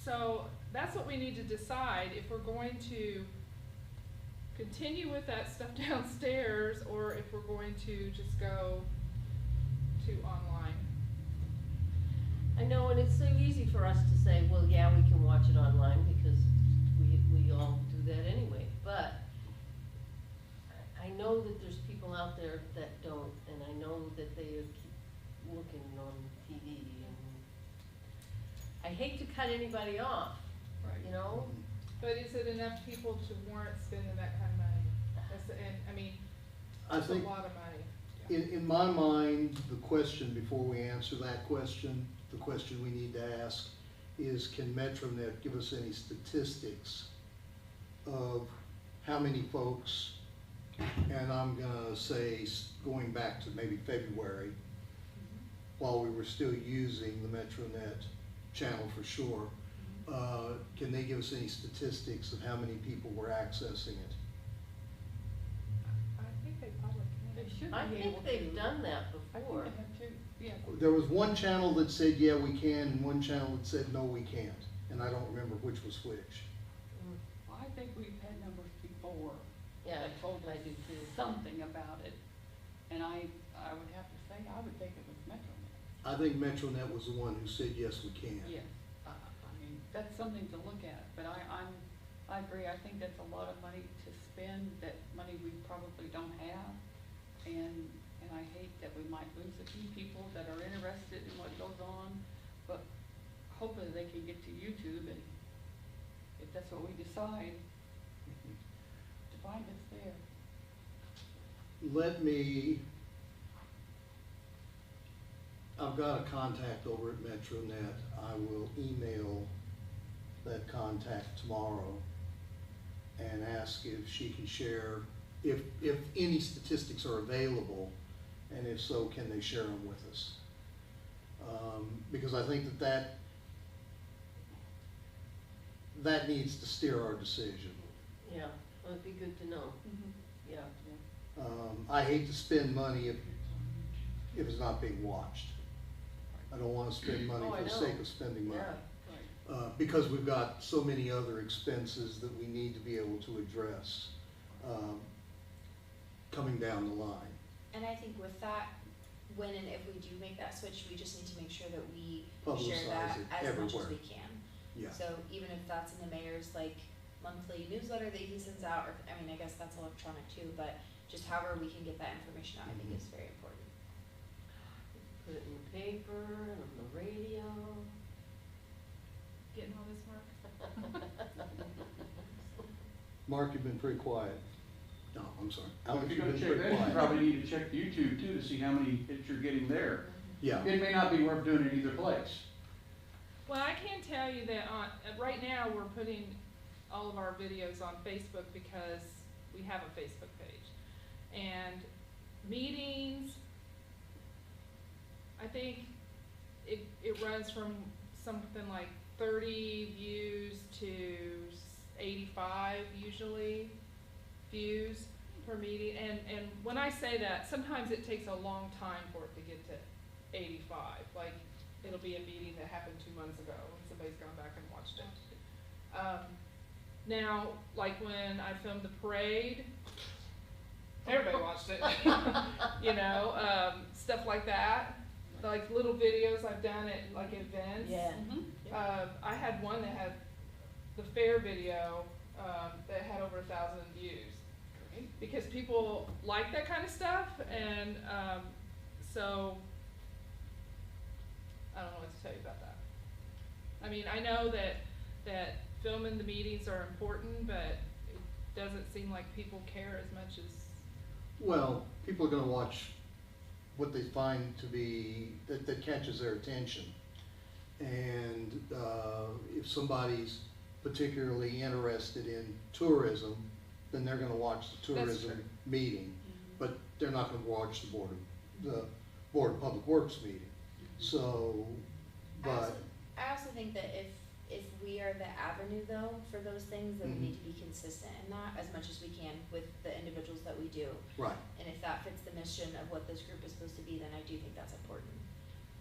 So that's what we need to decide if we're going to continue with that stuff downstairs or if we're going to just go to online.
I know, and it's so easy for us to say, well, yeah, we can watch it online because we all do that anyway, but I know that there's people out there that don't, and I know that they keep looking on TV, and I hate to cut anybody off, you know?
But is it enough people to warrant spending that kind of money?
I
It's a
think,
lot of money.
in my mind, the question, before we answer that question, the question we need to ask is, can Metronet give us any statistics of how many folks, and I'm gonna say, going back to maybe February, while we were still using the Metronet channel for sure. Can they give us any statistics of how many people were accessing it?
I think they probably
They
can.
should
I
be able
think
to.
they've done that
I think
before.
they have too, yeah.
There was one channel that said, yeah, we can, and one channel that said, no, we can't. And I don't remember which was which.
Well, I think we've had numbers before
Yeah,
that told
I
us
do too.
something about it. And I would have to say, I would think it was Metronet.
I think Metronet was the one who said, yes, we can.
Yes, I mean, that's something to look at, but I agree, I think that's a lot of money to spend, that money we probably don't have. And I hate that we might lose a few people that are interested in what goes on, but hopefully they can get to YouTube, and if that's what we decide, to find us there.
I've got a contact over at Metronet. I will email that contact tomorrow and ask if she can share, if any statistics are available, and if so, can they share them with us? Because I think that needs to steer our decision.
Yeah, it'd be good to know, yeah.
I hate to spend money if it's not being watched. I don't wanna spend money
Oh, I
for the
know.
sake of spending money.
Yeah,
Right.
Because we've got so many other expenses that we need to be able to address, coming down the line.
And I think with that, when and if we do make that switch, we just need to make sure that we share that
Publicize it
as much as
everywhere.
we can.
Yeah.
So even if that's in the mayor's like monthly newsletter that he sends out, or, I mean, I guess that's electronic too, but just however we can get that information out, I think is very important.
put it in the paper, and on the radio.
Getting all this work?
Mark, you've been pretty quiet. No, I'm sorry.
Well,
Alex,
if you're
you've
gonna
been
check
pretty
that, you
quiet.
probably need to check the YouTube too, to see how many hits you're getting there.
Yeah,
It may not be worth doing it either place.
Well, I can tell you that right now, we're putting all of our videos on Facebook because we have a Facebook page. And meetings, I think it runs from something like 30 views to 85 usually views per meeting. And when I say that, sometimes it takes a long time for it to get to 85. Like, it'll be a meeting that happened 2 months ago and somebody's gone back and watched it. Now, like when I filmed the parade, everybody watched it. You know, stuff like that. Like little videos I've done at like events.
Yeah.
I had one that had the fair video that had over 1,000 views. Because people like that kind of stuff, and so I don't know what to tell you about that. I mean, I know that filming the meetings are important, but it doesn't seem like people care as much as.
well, people are gonna watch what they find to be, that catches their attention. And, if somebody's particularly interested in tourism, then they're gonna watch the
That's
tourism
true.
meeting, but they're not gonna watch the Board of Public Works meeting. So, but,
I also think that if we are the avenue though for those things, then we
Mhm.
need to be consistent in that as much as we can with the individuals that we do.
right,
And if that fits the mission of what this group is supposed to be, then I do think that's important.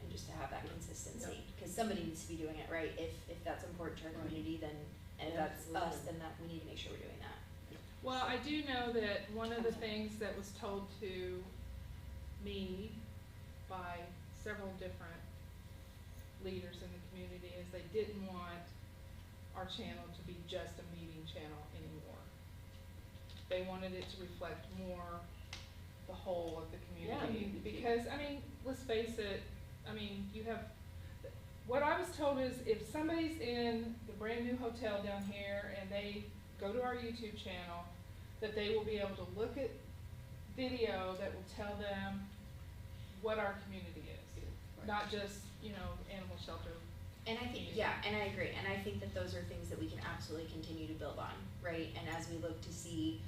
And just to have that consistency, because somebody needs to be doing it, right? If that's important to our community, then, and if that's us,
Absolutely.
then that, we need to make sure we're doing that.
Well, I do know that one of the things that was told to me by several different leaders in the community is they didn't want our channel to be just a meeting channel anymore. They wanted it to reflect more the whole of the community. Because, I mean, let's face it, I mean, you have, what I was told is if somebody's in the brand new hotel down here and they go to our YouTube channel, that they will be able to look at video that will tell them what our community is. Not just, you know, animal shelter.
And I think, yeah, and I agree, and I think that those are things that we can absolutely continue to build on, right? And as we look to see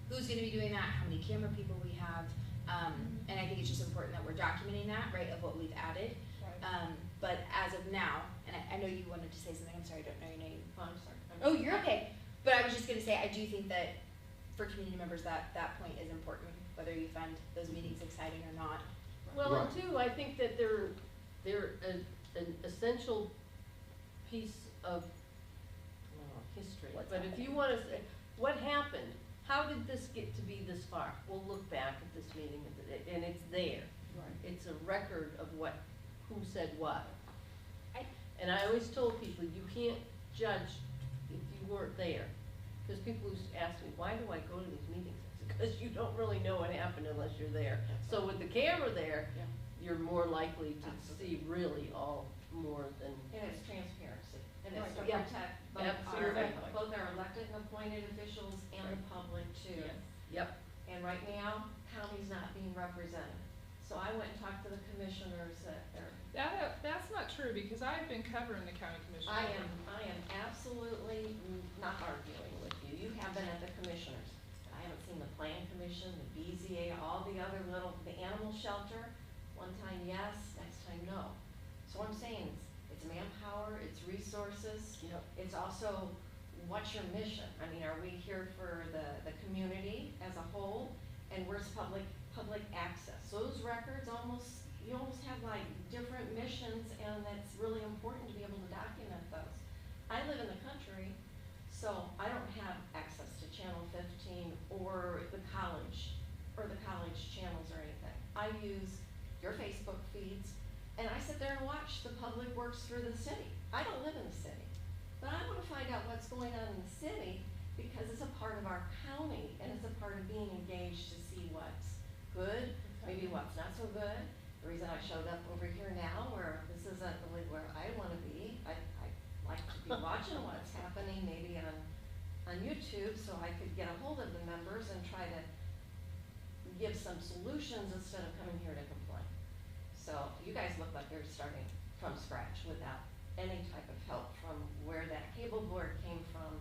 who's gonna be doing that, how many camera people we have, And I think it's just important that we're documenting that, right, of what we've added.
Right.
But as of now, and I know you wanted to say something, I'm sorry, I don't know your name.
Oh, I'm sorry.
Oh, you're okay. But I was just gonna say, I do think that for community members, that point is important, whether you find those meetings exciting or not.
Well, and
Right.
two, I think that they're an essential piece of, history.
What's
But if
happening?
you wanna say, what happened? How did this get to be this far? We'll look back at this meeting and it's there.
Right.
It's a record of who said what.
I-
And I always told people, you can't judge if you weren't there. Because people used to ask me, why do I go to these meetings? Because you don't really know what happened unless you're there. So with the camera there,
Yeah.
you're more likely to
Absolutely.
see really all more than,
And it's transparency, and it's to
Right. Yeah.
protect
Absolutely.
both our elected and appointed officials and the public too.
yep.
And right now, county's not being represented. So I went and talked to the commissioners that are,
That's not true, because I've been covering the county commission.
I am absolutely not arguing with you. You have been at the commissioners. I haven't seen the plan commission, the BZA, all the other the animal shelter. One time yes, next time no. So what I'm saying is, it's manpower, it's resources.
Yep.
It's also, what's your mission? I mean, are we here for the community as a whole? And where's public access? Those records you almost have like different missions, and it's really important to be able to document those. I live in the country, so I don't have access to Channel 15 or the college channels or anything. I use your Facebook feeds, and I sit there and watch the public works through the city. I don't live in the city, but I wanna find out what's going on in the city, because it's a part of our county, and it's a part of being engaged to see what's good, maybe what's not so good. The reason I showed up over here now, where this isn't really where I wanna be, I like to be watching what's happening maybe on YouTube, so I could get a hold of the members and try to give some solutions instead of coming here to complain. So you guys look like you're starting from scratch without any type of help from where that cable board came from,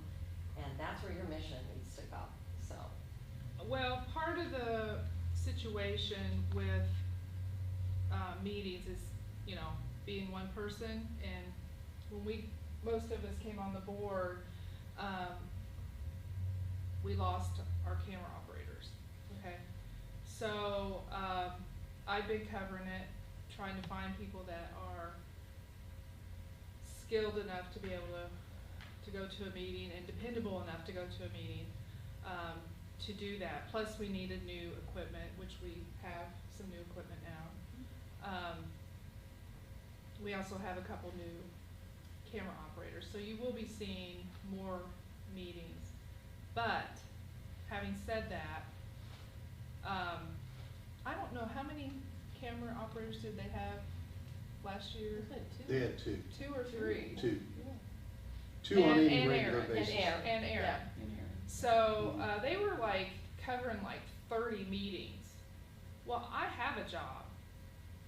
and that's where your mission needs to go, so.
Well, part of the situation with meetings is, being one person, and when most of us came on the board, we lost our camera operators, okay? So, I've been covering it, trying to find people that are skilled enough to be able to go to a meeting and dependable enough to go to a meeting, to do that. Plus, we needed new equipment, which we have some new equipment now. We also have a couple new camera operators, so you will be seeing more meetings. But, having said that, I don't know, how many camera operators did they have last year?
Isn't it two?
They had two.
2 or 3?
Two.
Yeah.
Two on
And-
any
and
regular
Aaron,
basis.
And Aaron.
Yeah.
In here.
So, they were like covering like 30 meetings. Well, I have a job.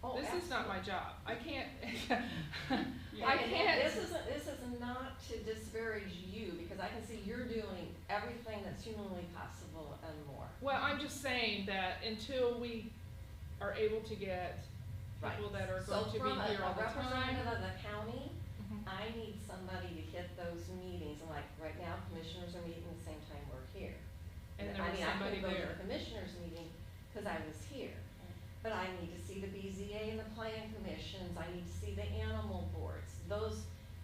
Oh,
This is not my job. I can't,
Yeah.
I
And
can't.
This is not to disparage you, because I can see you're doing everything that's humanly possible and more.
Well, I'm just saying that until we are able to get people that are going to be here all the
So from a representative
time.
of the county,
Mhm.
I need somebody to hit those meetings, and like, right now, commissioners are meeting the same time we're here.
And there
I
was
mean,
somebody
I couldn't go to
there.
the commissioners meeting, cause I was here. But I need to see the BZA and the plan commissions, I need to see the animal boards,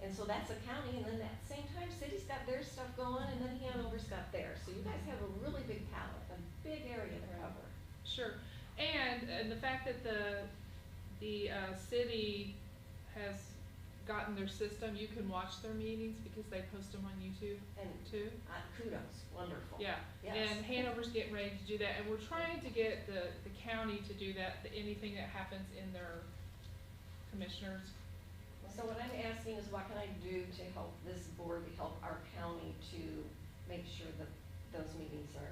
and so that's a county, and then at the same time, city's got their stuff going, and then Hanover's got theirs. So you guys have a really big palette, a big area to cover.
Sure, and the fact that the city has gotten their system, you can watch their meetings because they post them on YouTube
And
too.
kudos, wonderful.
Yeah,
Yes.
and Hanover's getting ready to do that, and we're trying to get the county to do that, anything that happens in their commissioners.
So what I'm asking is, what can I do to help this board, to help our county to make sure that those meetings are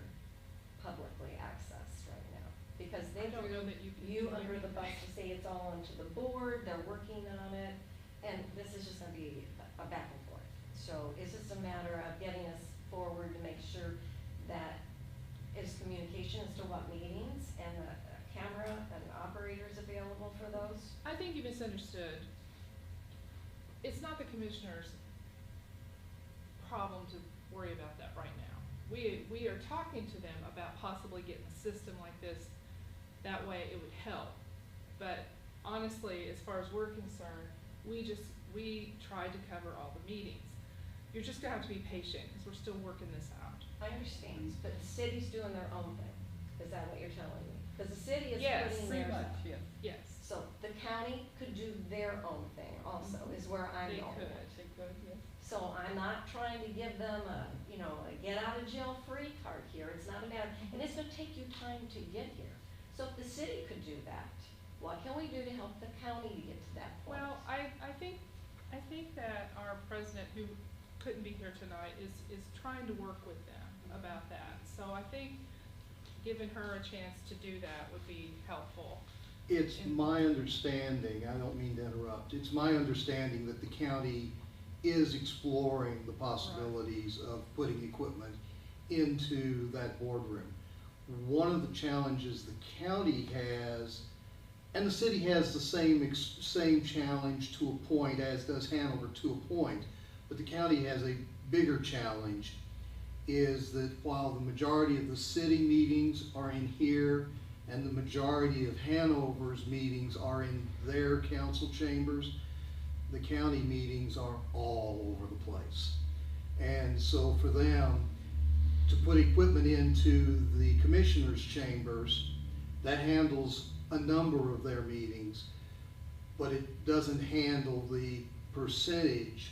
publicly accessed right now? Because
I
they
don't know
threw
that you can.
you
do
under the
anything.
bus to say it's all onto the board, they're working on it, and this is just gonna be a back and forth. So it's just a matter of getting us forward to make sure that it's communication as to what meetings, and the camera and operators available for those?
I think you misunderstood. It's not the commissioner's problem to worry about that right now. We are talking to them about possibly getting a system like this. That way it would help. But honestly, as far as we're concerned, we tried to cover all the meetings. You're just gonna have to be patient, because we're still working this out.
I understand, but the city's doing their own thing. Is that what you're telling me? Because the city is
Yes,
putting
Pretty
theirs
much,
up.
yes.
Yes,
So the county could do their own thing also, is where I'm
they
going.
could.
They could, yes.
So I'm not trying to give them a, a get out of jail free card here. It's not a matter, and it's gonna take you time to get here. So if the city could do that, what can we do to help the county to get to that point?
Well, I think that our president, who couldn't be here tonight, is trying to work with them about that. So I think giving her a chance to do that would be helpful.
It's my understanding, I don't mean to interrupt, it's my understanding that the county is exploring the possibilities of putting equipment into that boardroom. One of the challenges the county has, and the city has the same challenge to a point, as does Hanover to a point, but the county has a bigger challenge, is that while the majority of the city meetings are in here and the majority of Hanover's meetings are in their council chambers, the county meetings are all over the place. And so for them to put equipment into the commissioners' chambers, that handles a number of their meetings, but it doesn't handle the percentage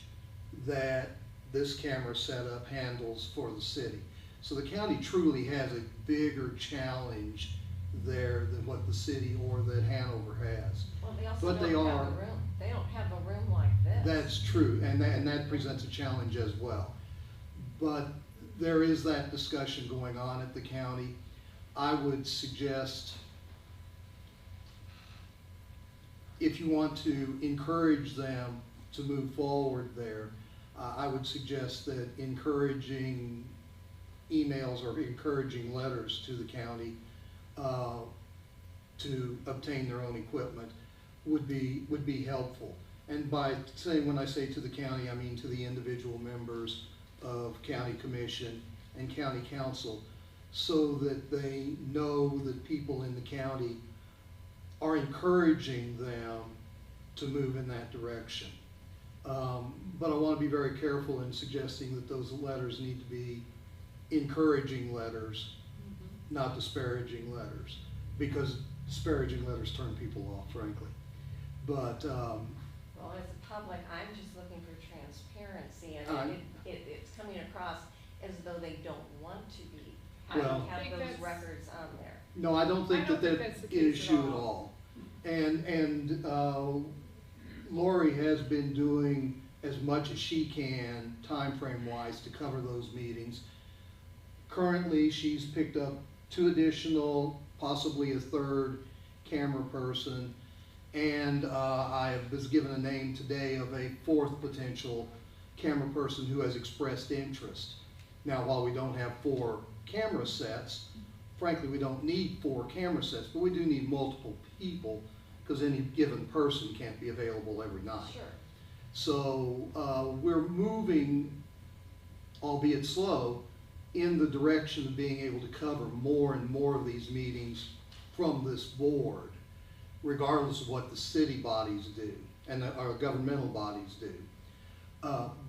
that this camera setup handles for the city. So the county truly has a bigger challenge there than what the city or that Hanover has.
Well, they also
But they
don't have
are-
a room. They don't have a room like this.
That's true, and that presents a challenge as well. But there is that discussion going on at the county. I would suggest, if you want to encourage them to move forward there, I would suggest that encouraging emails or encouraging letters to the county to obtain their own equipment would be helpful. And by saying, when I say to the county, I mean to the individual members of county commission and county council, so that they know that people in the county are encouraging them to move in that direction. But I want to be very careful in suggesting that those letters need to be encouraging letters, not disparaging letters, because disparaging letters turn people off, frankly. But
Well, as a public, I'm just looking for transparency, and it's coming across as though they don't want to be,
Well-
have
I think
those
that's-
records on there.
no, I don't think
I don't think
that
that's the case
issue
at
at
all.
all. And Lori has been doing as much as she can, time frame wise, to cover those meetings. Currently, she's picked up 2 additional, possibly a 3rd camera person. And I was given a name today of a 4th potential camera person who has expressed interest. Now, while we don't have 4 camera sets, frankly, we don't need 4 camera sets, but we do need multiple people, because any given person can't be available every night.
Sure.
So we're moving, albeit slow, in the direction of being able to cover more and more of these meetings from this board, regardless of what the city bodies do and our governmental bodies do.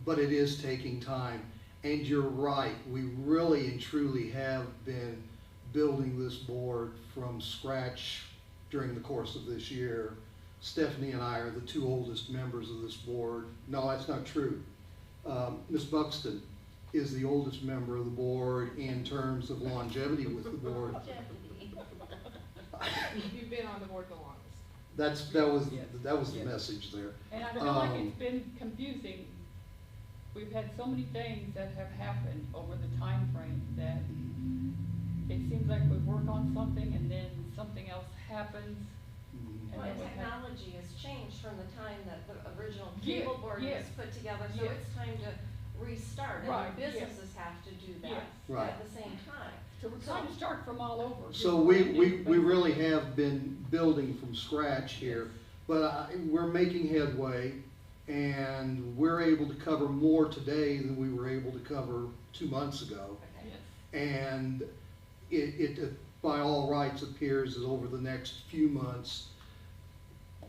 But it is taking time. And you're right, we really and truly have been building this board from scratch during the course of this year. Stephanie and I are the 2 oldest members of this board. No, that's not true. Ms. Buxton is the oldest member of the board in terms of longevity with the board.
You've been on the board the longest.
That was the
Yes.
message there.
And I feel like it's been confusing. We've had so many things that have happened over the time frame that it seems like we work on something and then something else happens. And
Well,
then we have,
technology has changed from the time that the original
Yeah,
cable board was
yes.
put together, so
Yes.
it's time to restart.
Right,
And
yes.
businesses have to do that
Yes.
Right.
at the same time.
So we're trying to start from all over.
So we really have been building from scratch here, but we're making headway, and we're able to cover more today than we were able to cover 2 months ago.
Okay.
Yes.
And it by all rights appears that over the next few months,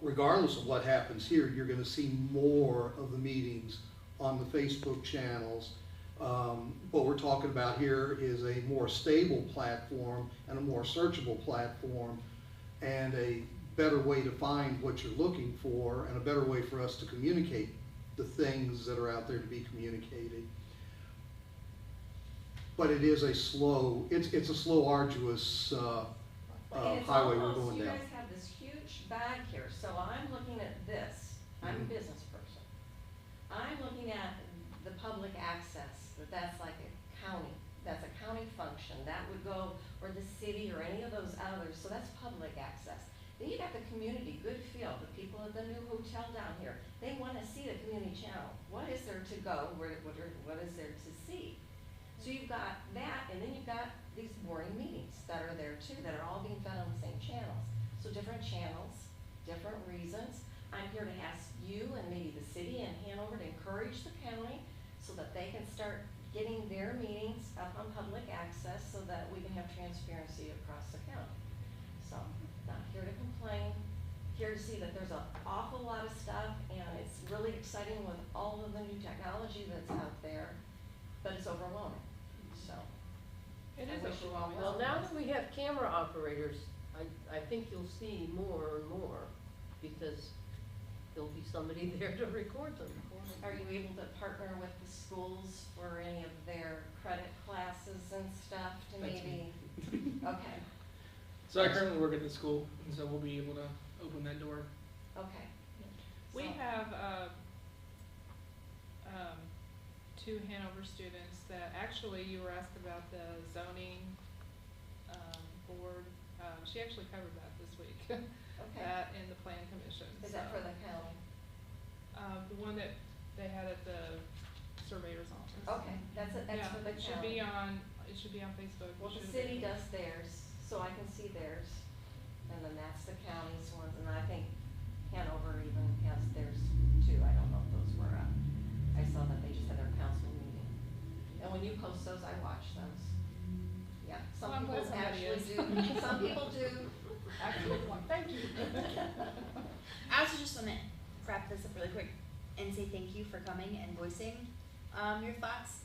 regardless of what happens here, you're gonna see more of the meetings on the Facebook channels. What we're talking about here is a more stable platform and a more searchable platform, and a better way to find what you're looking for, and a better way for us to communicate the things that are out there to be communicated. But it is a slow, it's a slow, arduous
And it's
highway we're
almost,
going
you
down.
guys have this huge bag here, so I'm looking at this, I'm a
Mhm.
business person. I'm looking at the public access, that's like a county, that's a county function, that would go, or the city, or any of those others, so that's public access. Then you got the community, good feel, the people at the new hotel down here, they wanna see the community channel. What is there to go, what is there to see? So you've got that, and then you've got these boring meetings that are there too, that are all being fed on the same channels. So different channels, different reasons. I'm here to ask you and maybe the city and Hanover to encourage the county so that they can start getting their meetings up on public access so that we can have transparency across the county. So, not here to complain, here to see that there's an awful lot of stuff, and it's really exciting with all of the new technology that's out there, but it's overwhelming, so.
It
I
is
wish you all
overwhelming.
Well, now that we have camera operators, I think you'll see more and more, because there'll be somebody there to record them.
Are you able to partner with the schools for any of their credit classes and stuff to
That's
maybe? Okay,
So I currently work at the school, and so we'll be able to open that door.
okay.
We
So-
have, two Hanover students that, actually, you were asked about the zoning, board. She actually covered that this week.
Okay,
That and the plan commission.
is that
so,
for the county?
The one that they had at the surveyor's office.
Okay, that's for the
Yeah, it should be
county.
it should be on Facebook.
Well,
It
the
should
city
be.
does theirs, so I can see theirs, and then that's the county's ones, and I think Hanover even has theirs too, I don't know if those were up. I saw that they just had their council meeting, and when you post those, I watch those. Yeah,
Well,
some
I'm
people
glad somebody
actually
is.
do, some people do.
Actually, thank you.
I also just wanna wrap this up really quick and say thank you for coming and voicing, your thoughts.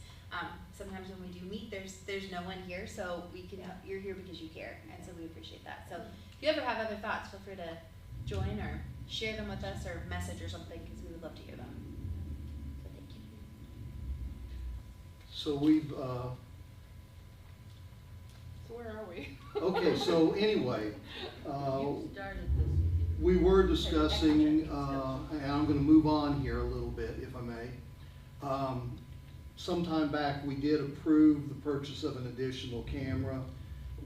Sometimes when we do meet, there's no one here, so we can,
Yeah.
you're here because you care, and so we appreciate that. So if you ever have other thoughts, feel free to join or share them with us or message or something, because we would love to hear them. So thank you.
So we've,
So where are we?
okay, so anyway,
You started this.
we were discussing, and I'm gonna move on here a little bit, if I may. Sometime back, we did approve the purchase of an additional camera.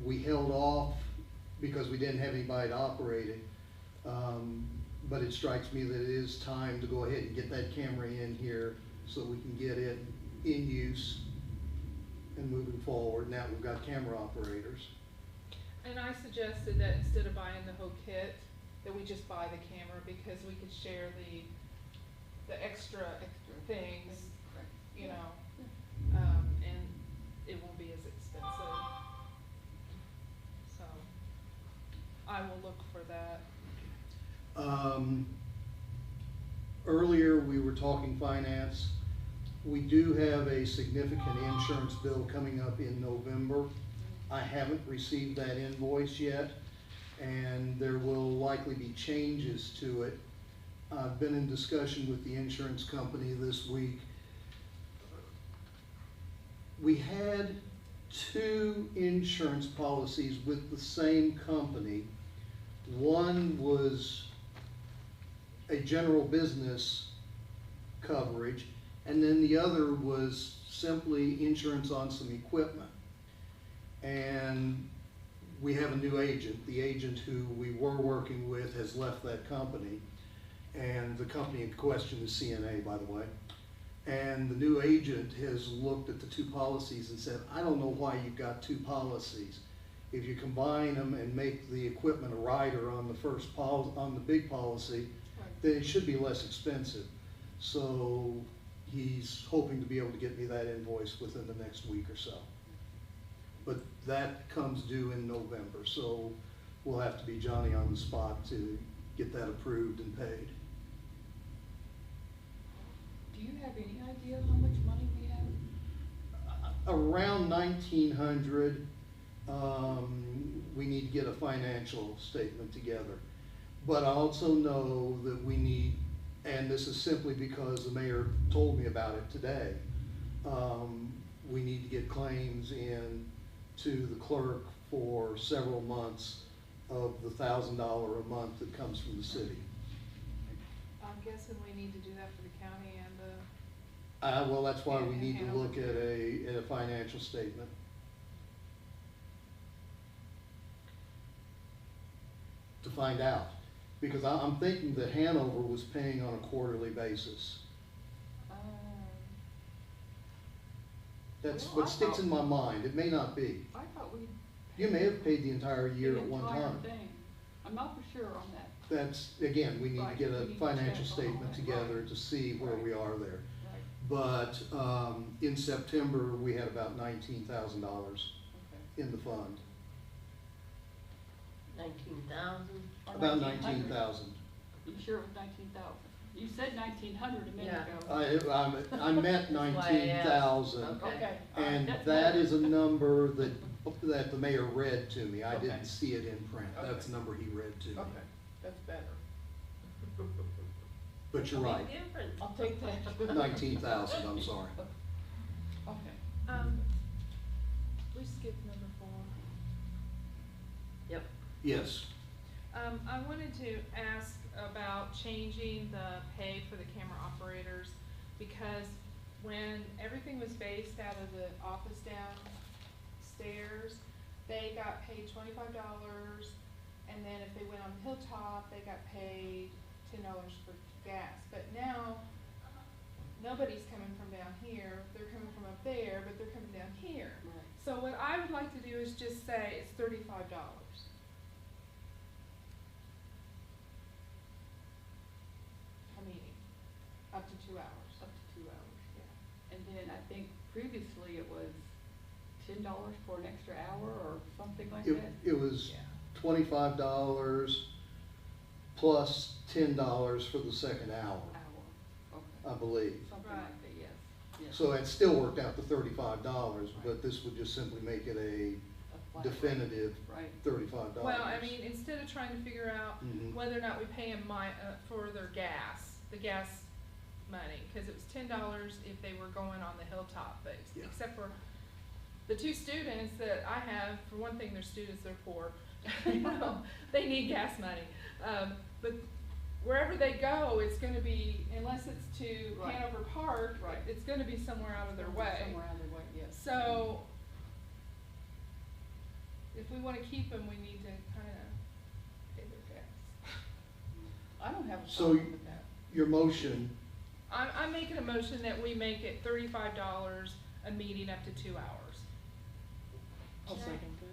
We held off because we didn't have anybody to operate it. But it strikes me that it is time to go ahead and get that camera in here so we can get it in use and moving forward. Now we've got camera operators.
And I suggested that instead of buying the whole kit, that we just buy the camera, because we could share the extra things, you know, and it won't be as expensive. So, I will look for that.
Earlier, we were talking finance. We do have a significant insurance bill coming up in November. I haven't received that invoice yet, and there will likely be changes to it. I've been in discussion with the insurance company this week. We had 2 insurance policies with the same company. One was a general business coverage, and then the other was simply insurance on some equipment. And we have a new agent. The agent who we were working with has left that company, and the company in question is CNA, by the way. And the new agent has looked at the two policies and said, I don't know why you've got two policies. If you combine them and make the equipment a rider on the on the big policy, then it should be less expensive. So he's hoping to be able to get me that invoice within the next week or so. But that comes due in November, so we'll have to be Johnny on the spot to get that approved and paid.
Do you have any idea how much money we have?
Around 1,900, we need to get a financial statement together. But I also know that we need, and this is simply because the mayor told me about it today, we need to get claims in to the clerk for several months of the $1,000 a month that comes from the city.
I'm guessing we need to do that for the county and the,
Well, that's why we
And
need to
Hanover.
look at a financial statement. To find out, because I'm thinking that Hanover was paying on a quarterly basis. That's
Well,
what
I
sticks in my mind, it may not be.
I thought we.
You may have paid the entire year at one
The entire
time.
thing. I'm not for sure on that.
That's, again, we need to
Right,
get
we
a
need to
financial
check on all
statement
that,
together
right.
to see where
Right.
we are there.
Right,
But, in September, we had about $19,000
okay.
in the fund,
19,000?
Or
about
1900.
19,000.
You sure it was 19,000? You said 1,900 a minute
Yeah.
ago.
I meant
Why I asked.
19,000.
Okay.
Okay. all right,
And
that's
that
better.
is a number that the mayor read to me. I
Okay.
didn't see it in print.
Okay.
That's the number he read to me.
Okay, that's better.
But you're right,
Big difference.
I'll take that.
19,000, I'm sorry.
Okay.
we skipped number 4.
Yep.
Yes,
I wanted to ask about changing the pay for the camera operators, because when everything was based out of the office downstairs, they got paid $25, and then if they went on Hilltop, they got paid $10 for gas. But now, nobody's coming from down here, they're coming from up there, but they're coming down here.
Right.
So what I would like to do is just say it's $35. A meeting, up to 2 hours.
Up to 2 hours.
Yeah.
And then I think previously it was $10 for an extra hour or something like that?
it was
Yeah.
$25 plus $10 for the second hour,
Hour,
I
okay,
believe.
something
Right.
like that, yes, yes.
So it still worked out to $35, but this would just simply make it a
A flat rate.
definitive
Right,
$35.
Well, I mean, instead of trying to figure out
Mhm.
whether or not we pay them for their gas, the gas money, because it was $10 if they were going on the Hilltop, but
Yeah.
except for the 2 students that I have, for one thing, they're students, they're poor. You know, they need gas money. But wherever they go, it's gonna be, unless it's to
Right.
Hanover Park,
Right.
it's gonna be somewhere out of their way.
somewhere out of their way, yes.
So, if we wanna keep them, we need to kinda pay their gas.
I don't have a
So
problem with that.
Your motion,
I'm making a motion that we make it $35 a meeting up to 2 hours.
I'll
Can I-
second that.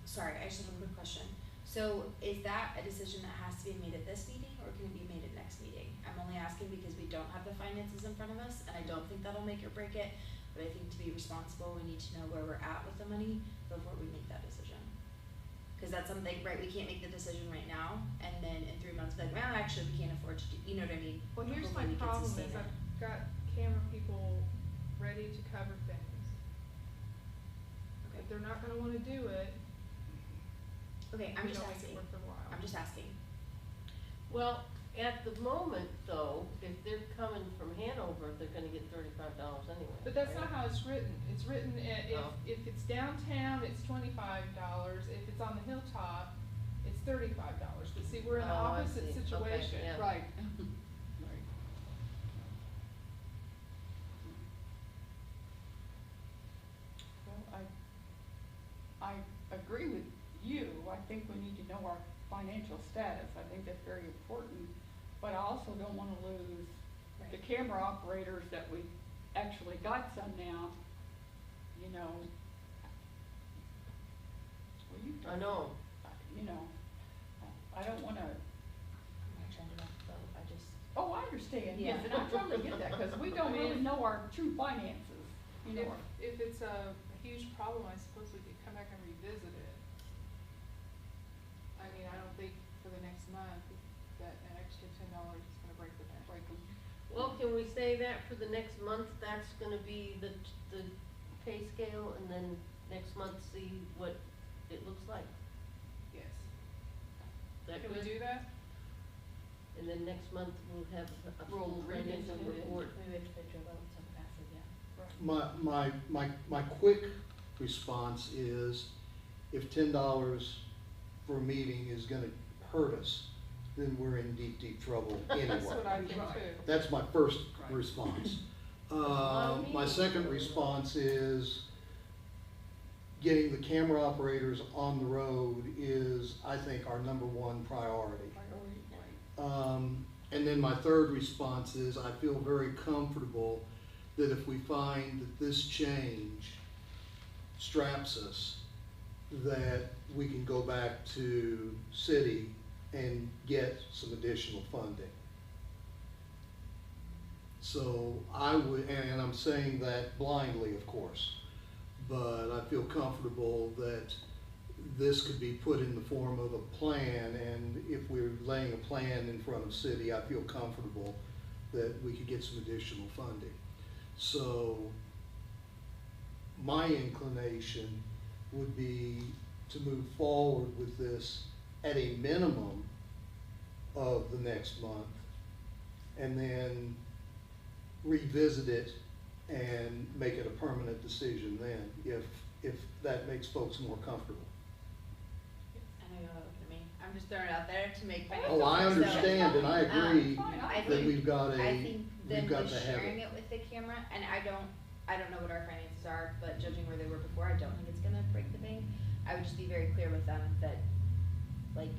Sorry, I just have a quick question. So is that a decision that has to be made at this meeting, or can it be made at next meeting? I'm only asking because we don't have the finances in front of us, and I don't think that'll make or break it. But I think to be responsible, we need to know where we're at with the money before we make that decision. Cause that's something, right, we can't make the decision right now, and then in 3 months, be like, well, actually, we can't afford to do, you know what I mean?
Well, here's my
Hopefully we can
problem
sustain
is
it.
I've got camera people ready to cover things,
Okay,
but they're not gonna wanna do it.
okay,
if
I'm
we
just
don't make it
asking,
worth their while.
I'm just asking.
Well, at the moment, though, if they're coming from Hanover, they're gonna get $35 anyway.
But that's
right?
not how it's written. It's written,
Oh.
if it's downtown, it's $25. If it's on the Hilltop, it's $35. But see, we're in the
Oh, I
opposite
see. Okay,
situation.
yeah.
Right. Right. Well, I agree with you. I think we need to know our financial status. I think that's very important. But I also don't wanna lose the camera operators that we actually got some now, you know, well,
I know.
you know, I don't wanna,
I'm not trying to vote, I just,
oh, I understand, yes,
Yeah.
and I totally get that, cause we don't really know our true finances, you know.
If it's a huge problem, I suppose we could come back and revisit it. I mean, I don't think for the next month that an extra $10 is gonna break the bank.
Like,
Well, can we say that for the next month, that's gonna be the pay scale, and then next month see what it looks like?
Yes.
Is that
Can we
good?
do that?
And then next month we'll have a
We'll
full financial
revisit it.
report.
we have to put your vote, so pass it, yeah.
My quick response is, if $10 for a meeting is gonna hurt us, then we're in deep, deep trouble anyway.
That's what I think
Right.
too.
That's my first
Right.
response.
Lot of
My
meetings.
second response is getting the camera operators on the road is, I think, our number one priority. And then my third response is, I feel very comfortable that if we find that this change straps us, that we can go back to city and get some additional funding. So I would, and I'm saying that blindly, of course, but I feel comfortable that this could be put in the form of a plan, and if we're laying a plan in front of city, I feel comfortable that we could get some additional funding. So my inclination would be to move forward with this at a minimum of the next month, and then revisit it and make it a permanent decision then, if that makes folks more comfortable.
I know you're not looking at me, I'm just throwing it out there to make
Oh, I
financial sense.
understand, and I agree
Fine, I
I
that
think-
we've got
I think
we've
them
got
with
to have
sharing
it.
it with the camera, and I don't know what our finances are, but judging where they were before, I don't think it's gonna break the bank. I would just be very clear with them that, like,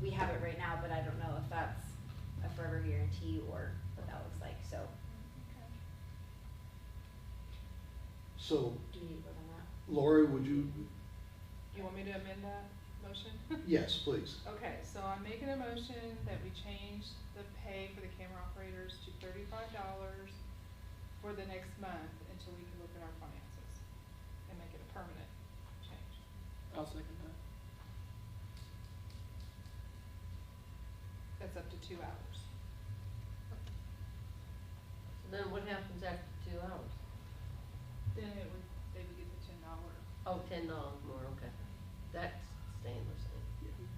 we have it right now, but I don't know if that's a forever guarantee or what that looks like, so
So,
do you need to vote on that?
Lori, would you,
You want me to amend that motion?
yes, please.
Okay, so I'm making a motion that we change the pay for the camera operators to $35 for the next month until we can look at our finances and make it a permanent change.
I'll second that.
That's up to 2 hours.
So then what happens after 2 hours?
Then they would get the $10.
Oh, $10 more, okay. That's staying the same.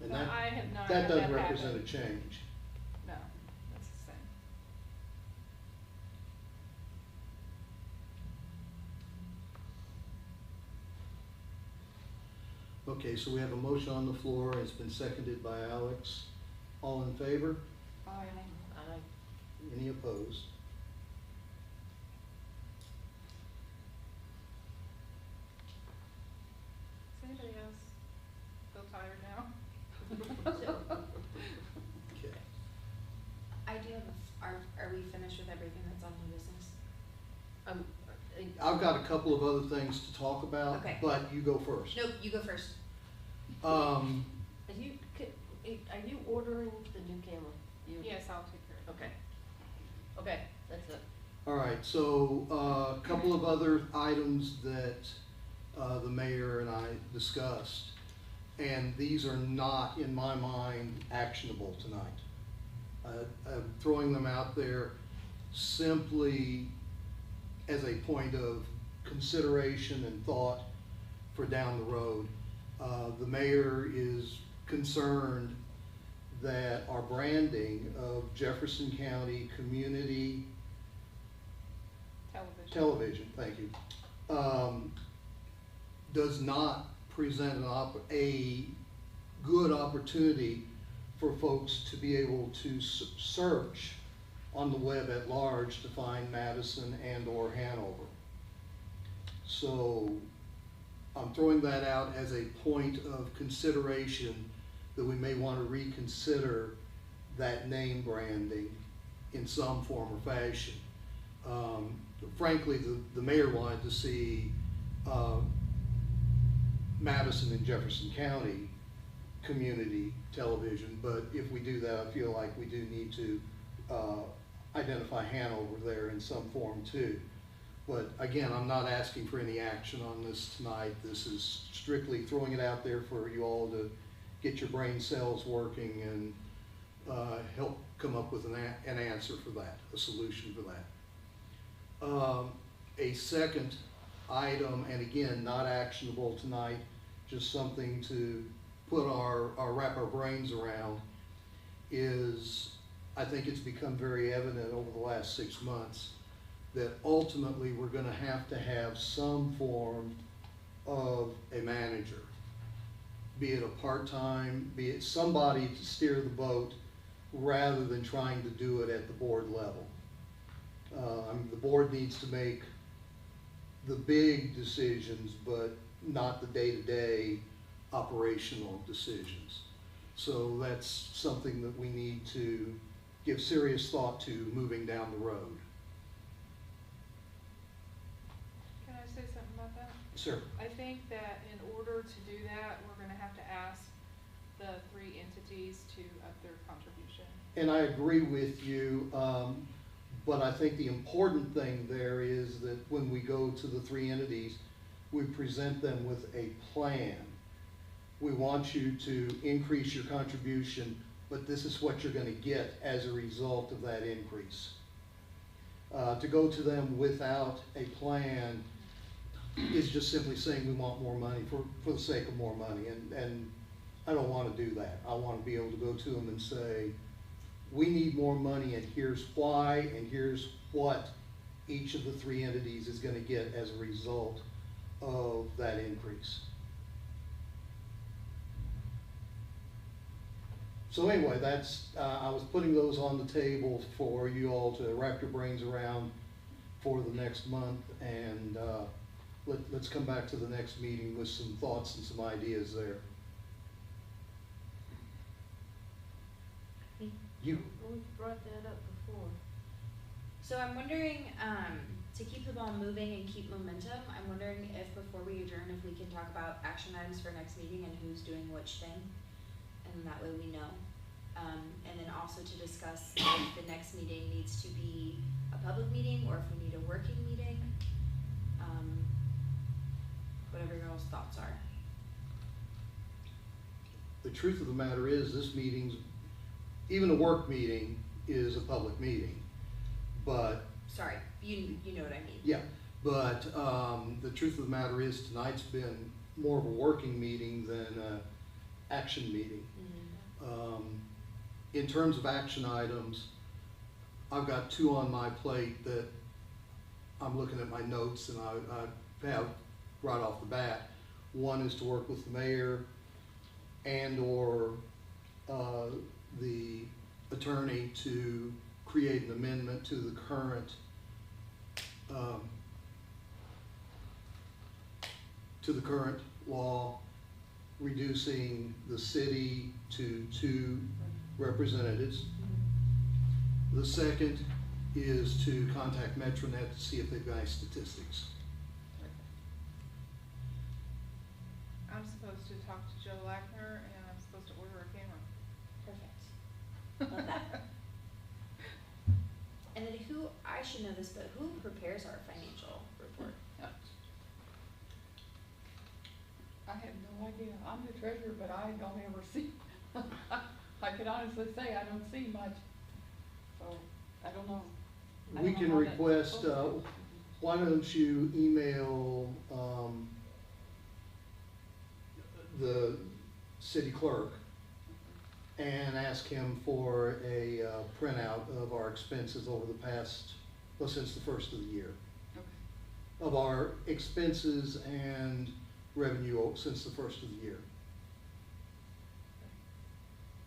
And
But
that,
I have not
that
had
doesn't
that
represent a
happen.
change.
No, that's the same.
Okay, so we have a motion on the floor, it's been seconded by Alex. All in favor?
I,
Any opposed?
Does anybody else feel tired now?
Okay.
I do have are we finished with everything that's on new business?
I've got a couple of other things to talk about,
Okay.
but you go first.
Nope, you go first.
Are you ordering the new camera? You?
Yes, I'll take care of it.
Okay. Okay, that's it.
All right, so a couple of other items that the mayor and I discussed, and these are not, in my mind, actionable tonight. I'm throwing them out there simply as a point of consideration and thought for down the road. The mayor is concerned that our branding of Jefferson County Community Television, thank you, does not present a good opportunity for folks to be able to search on the web at large to find Madison and/or Hanover. So I'm throwing that out as a point of consideration that we may want to reconsider that name branding in some form or fashion. Frankly, the mayor wanted to see Madison and Jefferson County community television, but if we do that, I feel like we do need to identify Hanover there in some form too. But again, I'm not asking for any action on this tonight. This is strictly throwing it out there for you all to get your brain cells working and help come up with an answer for that, a solution for that. A second item, and again, not actionable tonight, just something to put wrap our brains around, is I think it's become very evident over the last 6 months that ultimately we're gonna have to have some form of a manager, be it a part-time, be it somebody to steer the boat rather than trying to do it at the board level. The board needs to make the big decisions, but not the day-to-day operational decisions. So that's something that we need to give serious thought to moving down the road.
Can I say something about that?
Sure.
I think that in order to do that, we're gonna have to ask the 3 entities to up their contribution.
And I agree with you, but I think the important thing there is that when we go to the 3 entities, we present them with a plan. We want you to increase your contribution, but this is what you're gonna get as a result of that increase. To go to them without a plan is just simply saying we want more money for the sake of more money, and I don't wanna do that. I wanna be able to go to them and say, we need more money and here's why, and here's what each of the 3 entities is gonna get as a result of that increase. So anyway, that's, I was putting those on the table for you all to wrap your brains around for the next month, and let's come back to the next meeting with some thoughts and some ideas there. You,
We've brought that up before.
So I'm wondering, to keep the ball moving and keep momentum, I'm wondering if before we adjourn, if we can talk about action items for next meeting and who's doing which thing, and that way we know. And then also to discuss if the next meeting needs to be a public meeting or if we need a working meeting. Whatever your all's thoughts are.
the truth of the matter is, this meeting's, even a work meeting is a public meeting, but
Sorry, you know what I mean.
yeah, but the truth of the matter is, tonight's been more of a working meeting than an action meeting. In terms of action items, I've got 2 on my plate that I'm looking at my notes and I have right off the bat. One is to work with the mayor and or the attorney to create an amendment to the current law, reducing the city to 2 representatives. The second is to contact Metronet to see if they've got any statistics.
I'm supposed to talk to Joe Lackner and I'm supposed to order a camera.
Perfect. Love that. And then I should know this, but who prepares our financial report?
I have no idea. I'm the treasurer, but I don't ever see, I could honestly say I don't see much, so I don't know. I
We
don't
can
know how that's
request,
supposed to-
why don't you email the city clerk and ask him for a printout of our expenses over the past, well, since the first of the year.
Okay.
Of our expenses and revenue since the first of the year.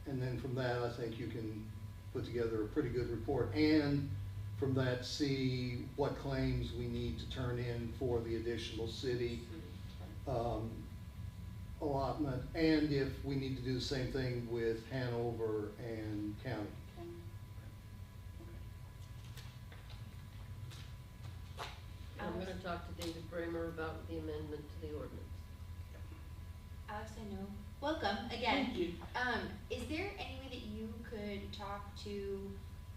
And then from that, I think you can put together a pretty good report, and from that, see what claims we need to turn in for the additional city allotment, and if we need to do the same thing with Hanover and county.
talk to David Bramer about the amendment to the ordinance.
Alex, I know. Welcome again.
Thank you.
Is there any way that you could talk to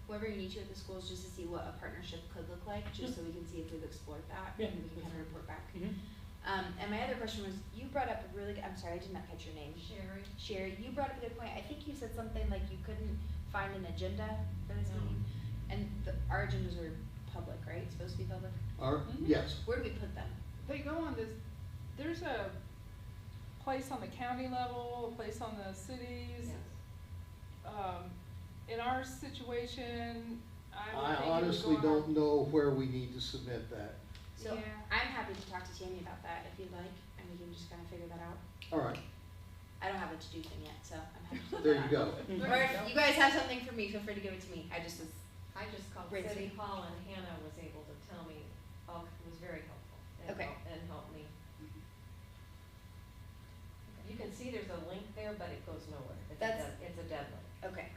whoever you need to at the schools just to see what a partnership could look like, just so we can see if we've explored that
Yeah.
and we can kind of report back?
Mhm.
And my other question was, you brought up a really good, I'm sorry, I did not catch your name.
Sherry?
Sherry, you brought up a good point. I think you said something like you couldn't find an agenda for this
No.
meeting. And our agendas are public, right? Supposed to be public?
Yes,
Where do we put them?
They go on this, there's a place on the county level, a place on the cities. In our situation, I would
I
think it would
honestly
go on our-
don't know where we need to submit that.
So
Yeah.
I'm happy to talk to Tammy about that if you'd like, and we can just kind of figure that out.
All right,
I don't have a to-do thing yet, so I'm happy to do
there
that.
you go.
Or if you guys have something for me, feel free to give it to me. I just was,
I just called
Great.
City Hall and Hannah was able to tell me, was very helpful.
Okay.
And helped me. You can see there's a link there, but it goes nowhere. It's a dead link.
okay.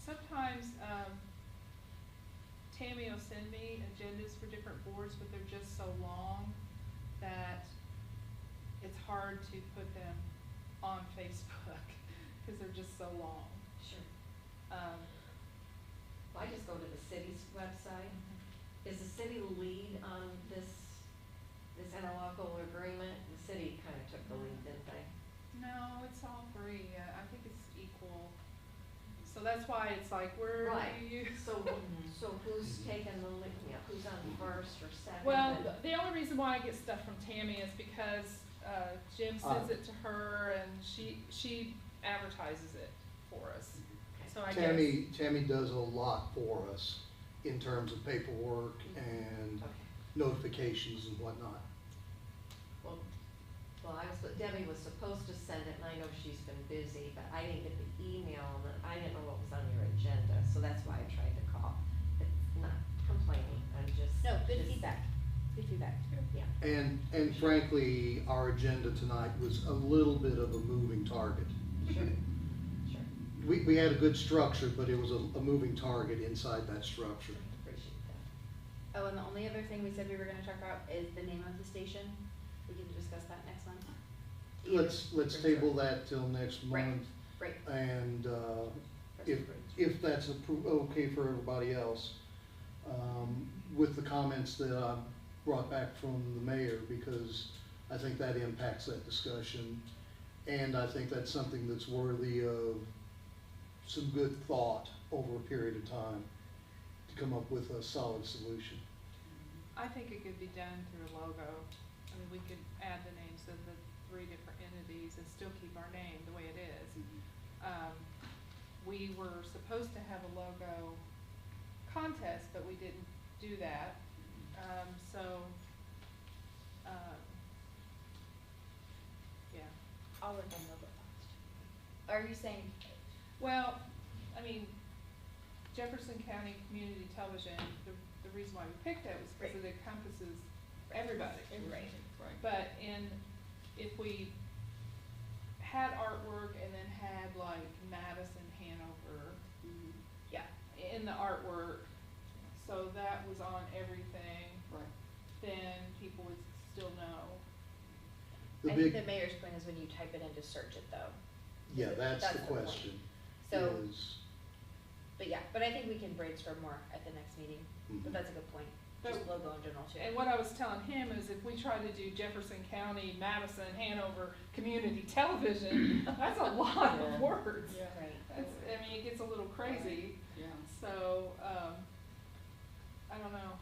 Sometimes, Tammy will send me agendas for different boards, but they're just so long that it's hard to put them on Facebook, cause they're just so long.
Sure.
Um,
Well, I just go to the city's website. Is the city lead on this interlocal agreement? The city kind of took the lead, didn't they?
no, it's all free, I think it's equal, so that's why it's like, where
Right.
do you?
So who's taking the lead, who's on first or second?
Well,
and-
the only reason why I get stuff from Tammy is because, Jim sends it to her and she advertises it for us, so I guess.
Tammy does a lot for us in terms of paperwork and
Okay.
notifications and whatnot.
Well, Debbie was supposed to send it, and I know she's been busy, but I didn't get the email, and I didn't know what was on your agenda, so that's why I tried to call. It's not complaining, I'm just.
No, good
just-
feedback. Good feedback.
Yeah.
And frankly, our agenda tonight was a little bit of a moving target.
Sure, sure,
We had a good structure, but it was a moving target inside that structure.
appreciate that.
Oh, and the only other thing we said we were gonna talk about is the name of the station. We can discuss that next month.
Let's table that till next
Right.
month.
Right.
And,
First
if,
approved.
if that's okay for everybody else, with the comments that I brought back from the mayor, because I think that impacts that discussion. And I think that's something that's worthy of some good thought over a period of time to come up with a solid solution.
I think it could be done through a logo. I mean, we could add the names of the 3 different entities and still keep our name the way it is. We were supposed to have a logo contest, but we didn't do that. Yeah.
I'll work on logo cost. Are you saying,
Well, I mean, Jefferson County Community Television, the reason why we picked that was because it encompasses everybody.
right,
Right.
But if we had artwork and then had like Madison, Hanover,
yeah,
in the artwork, so that was on everything,
Right.
then people would still know.
The
I
big,
think the mayor's point is when you type it in to search it though.
yeah, that's the
point.
question,
So,
is,
but yeah, but I think we can brainstorm more at the next meeting, but
Mhm.
that's a good point, just
But-
logo in general too.
And what I was telling him is if we try to do Jefferson County, Madison, Hanover Community Television, that's a lot
Yeah.
of words.
Yeah.
Right.
That's, I mean, it gets a little crazy,
Yeah.
so, I don't know.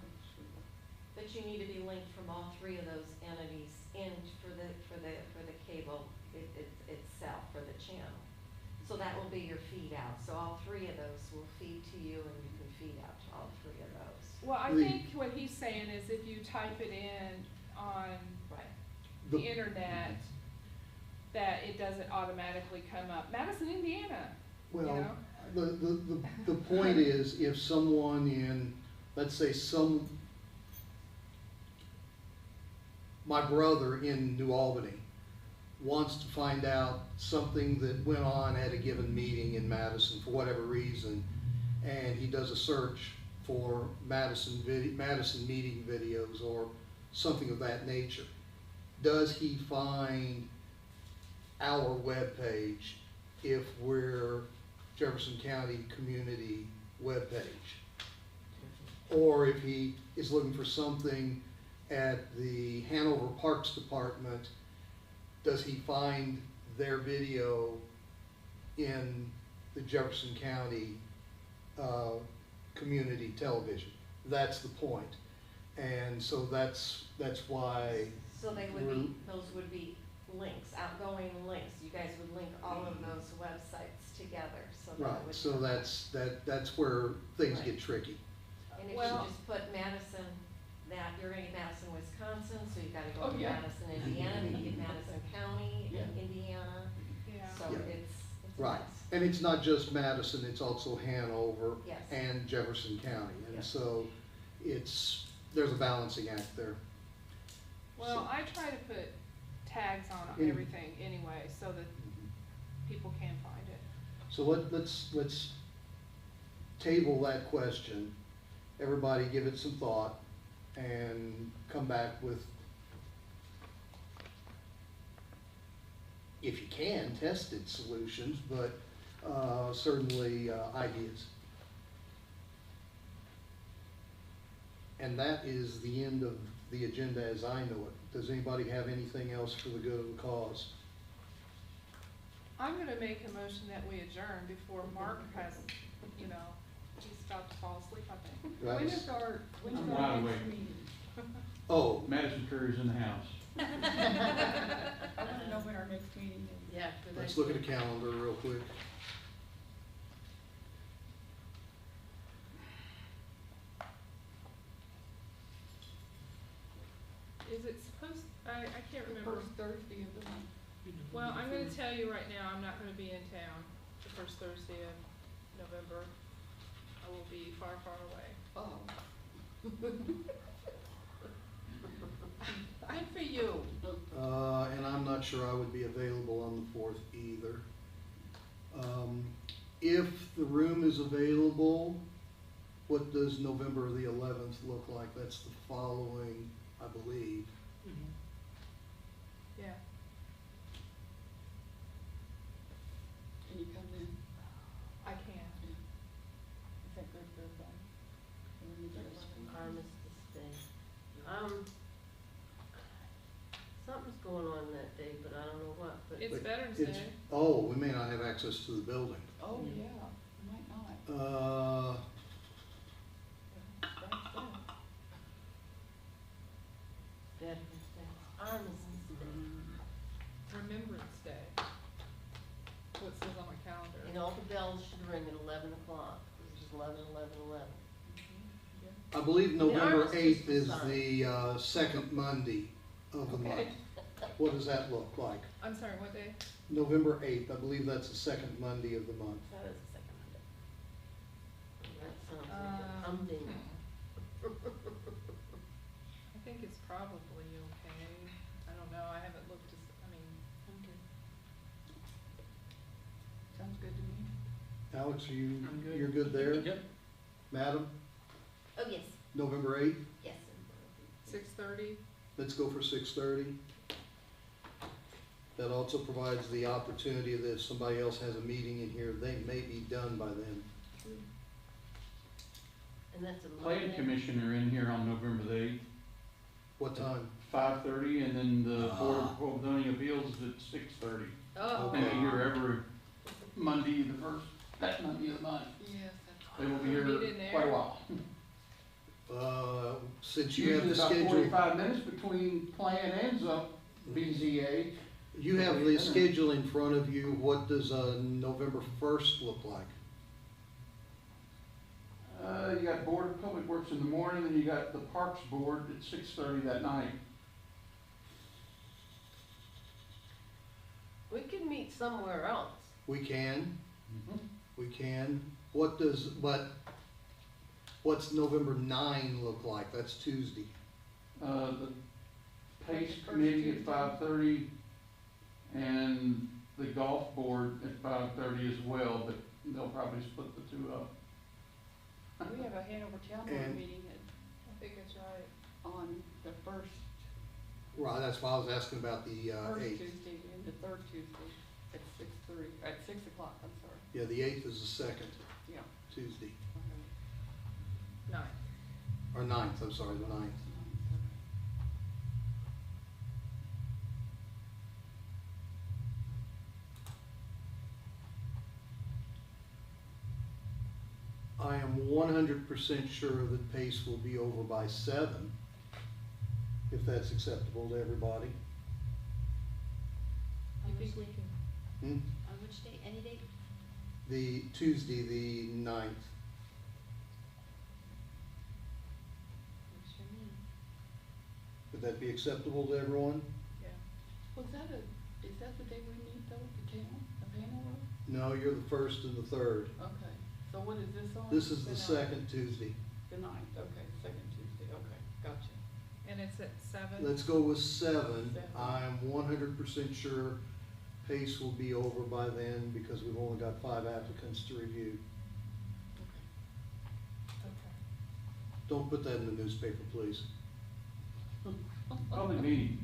But you need to be linked from all 3 of those entities in for the cable itself, for the channel. So that will be your feed out, so all 3 of those will feed to you and you can feed out to all 3 of those.
Well, I
The-
think what he's saying is if you type it in on
Right.
the internet, that it doesn't automatically come up, Madison, Indiana, you
well,
know?
the point is, if someone in, let's say my brother in New Albany wants to find out something that went on at a given meeting in Madison for whatever reason, and he does a search for Madison meeting videos or something of that nature, does he find our webpage if we're Jefferson County Community webpage? Or if he is looking for something at the Hanover Parks Department, does he find their video in the Jefferson County Community Television? That's the point. And so that's why
So they would be, those would be links, outgoing links. You guys would link all of those websites together, so that
right.
would.
So that's where things get
Right.
tricky.
And if
Well-
you just put Madison, that, you're gonna get Madison, Wisconsin, so you gotta go
Oh,
to
yeah.
Madison, Indiana, then you get Madison County
Yeah.
in Indiana,
Yeah.
so
Yeah.
it's a
Right.
mess.
And it's not just Madison, it's also Hanover
Yes.
and Jefferson County. And
Yeah.
so there's a balancing act there.
Well, I try to put tags on
Mm.
everything anyway, so that people can find it.
So let's table that question. Everybody give it some thought and come back with, if you can, tested solutions, but certainly ideas. And that is the end of the agenda as I know it. Does anybody have anything else for the good of the cause?
I'm gonna make a motion that we adjourn before Mark has, he's about to fall asleep, I think.
Do I have a
When
s-
is our
I'm wide
next
awake.
meeting?
Oh,
Madison Curry's in the house.
I wanna know when our next meeting is.
Yeah. good
let's
idea.
look at the calendar real quick.
Is it supposed, I can't
The
remember.
first Thursday of the month.
Well, I'm gonna tell you right now, I'm not gonna be in town the first Thursday of November. I will be far, far away.
Oh.
Good for you.
And I'm not sure I would be available on the 4th either. If the room is available, what does November the 11th look like? That's the following, I believe.
Yeah.
Can you come in?
I can.
Is that good for everybody? Can we get us-
Armistice Day. Something's going on that day, but I don't know what, but.
It's
But
Veterans
it's-
Day.
Oh, we may not have access to the building.
Oh, yeah, might not.
That's Veterans Day, Armistice Day.
Remembrance Day. What says on my calendar.
And all the bells should ring at 11 o'clock, which is 11:11:11.
I believe November
armistice
8th is
was
the second Monday of the
Okay.
month. What does that look like?
I'm sorry, what day?
November 8th, I believe that's the second Monday of the month.
That is the second Monday. That sounds like a
Um,
humdinger.
I think it's probably okay. I don't know, I haven't looked,
Sounds good to me.
Alex,
I'm good.
you're good there?
Yep.
Madam,
Oh, yes,
November 8th,
yes.
6:30?
let's go for 6:30. That also provides the opportunity that if somebody else has a meeting in here, they may be done by then.
And that's a
Planning
Monday.
Commission are in here on November the 8th,
What time?
5:30, and then the Board of Zoning Appeals is at 6:30.
Oh.
And they're here every Monday, that Monday of the month.
Yes,
They will be
Meet
here
in there?
quite a while.
Since you have
Usually
the
about
schedule,
45 minutes between plan and BZA.
you have the schedule in front of you, what does November 1st look like?
You got Board of Public Works in the morning, and you got the Parks Board at 6:30 that night.
We could meet somewhere else.
We can. We can. What's November 9 look like? That's Tuesday.
The Pace Committee at 5:30, and the Golf Board at 5:30 as well, but they'll probably split the two up.
We have a Hanover Town Board
And-
meeting
I think that's right.
on the first
Right, that's why I was asking about the
first
8th.
Tuesday and the third Tuesday at 6:30, at 6 o'clock, I'm sorry,
Yeah, the 8th is the second
yeah.
Tuesday,
Nine.
or 9th, I'm sorry, the 9th. I am 100% sure that Pace will be over by 7, if that's acceptable to everybody.
You think we can?
Hmm?
On which date, any date?
The Tuesday, the 9th.
Works for me.
Would that be acceptable to everyone?
Yeah.
Was that is that the day we meet though, the town of Hanover?
No, you're the 1st and the 3rd.
Okay, so what is this on?
This is the
The
2nd Tuesday.
The 9th, okay, second Tuesday, okay, gotcha.
And it's at 7?
Let's go with 7.
7.
I'm 100% sure Pace will be over by then because we've only got 5 applicants to review.
Okay.
Don't put that in the newspaper, please.
Public meeting.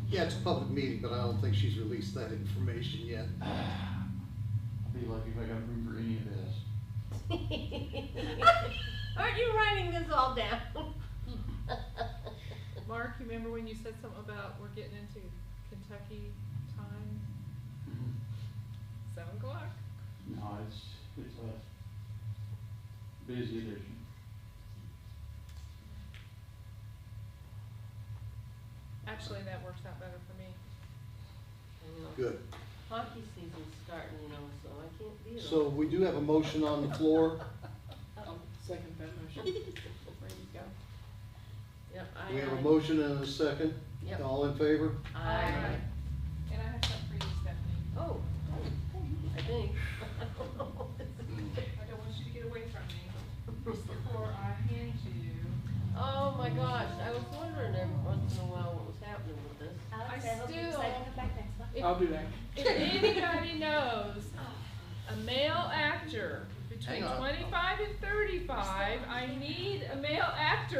Yeah, it's a public meeting, but I don't think she's released that information yet.
I'll be lucky if I got room for any of this.
Aren't you writing this all down?
Mark, you remember when you said something about we're getting into Kentucky time? 7 o'clock?
No, it's a busy edition.
Actually, that works out better for me.
I know.
Good.
Hockey season's starting, you know, so I can't be at
So
all.
we do have a motion on the floor.
I'll second that motion. There you go.
Yep,
We have a motion and a second.
Yep.
All in favor?
Aye.
And I have something for you, Stephanie.
Oh, I think.
I don't want you to get away from me. Before I hand you.
Oh my gosh, I was wondering every once in a while what was happening with this.
Alex,
I
I hope you
still-
decide to come back next month.
If-
I'll do that.
If anybody knows a male actor between
Hang on.
25 and 35, I need a male actor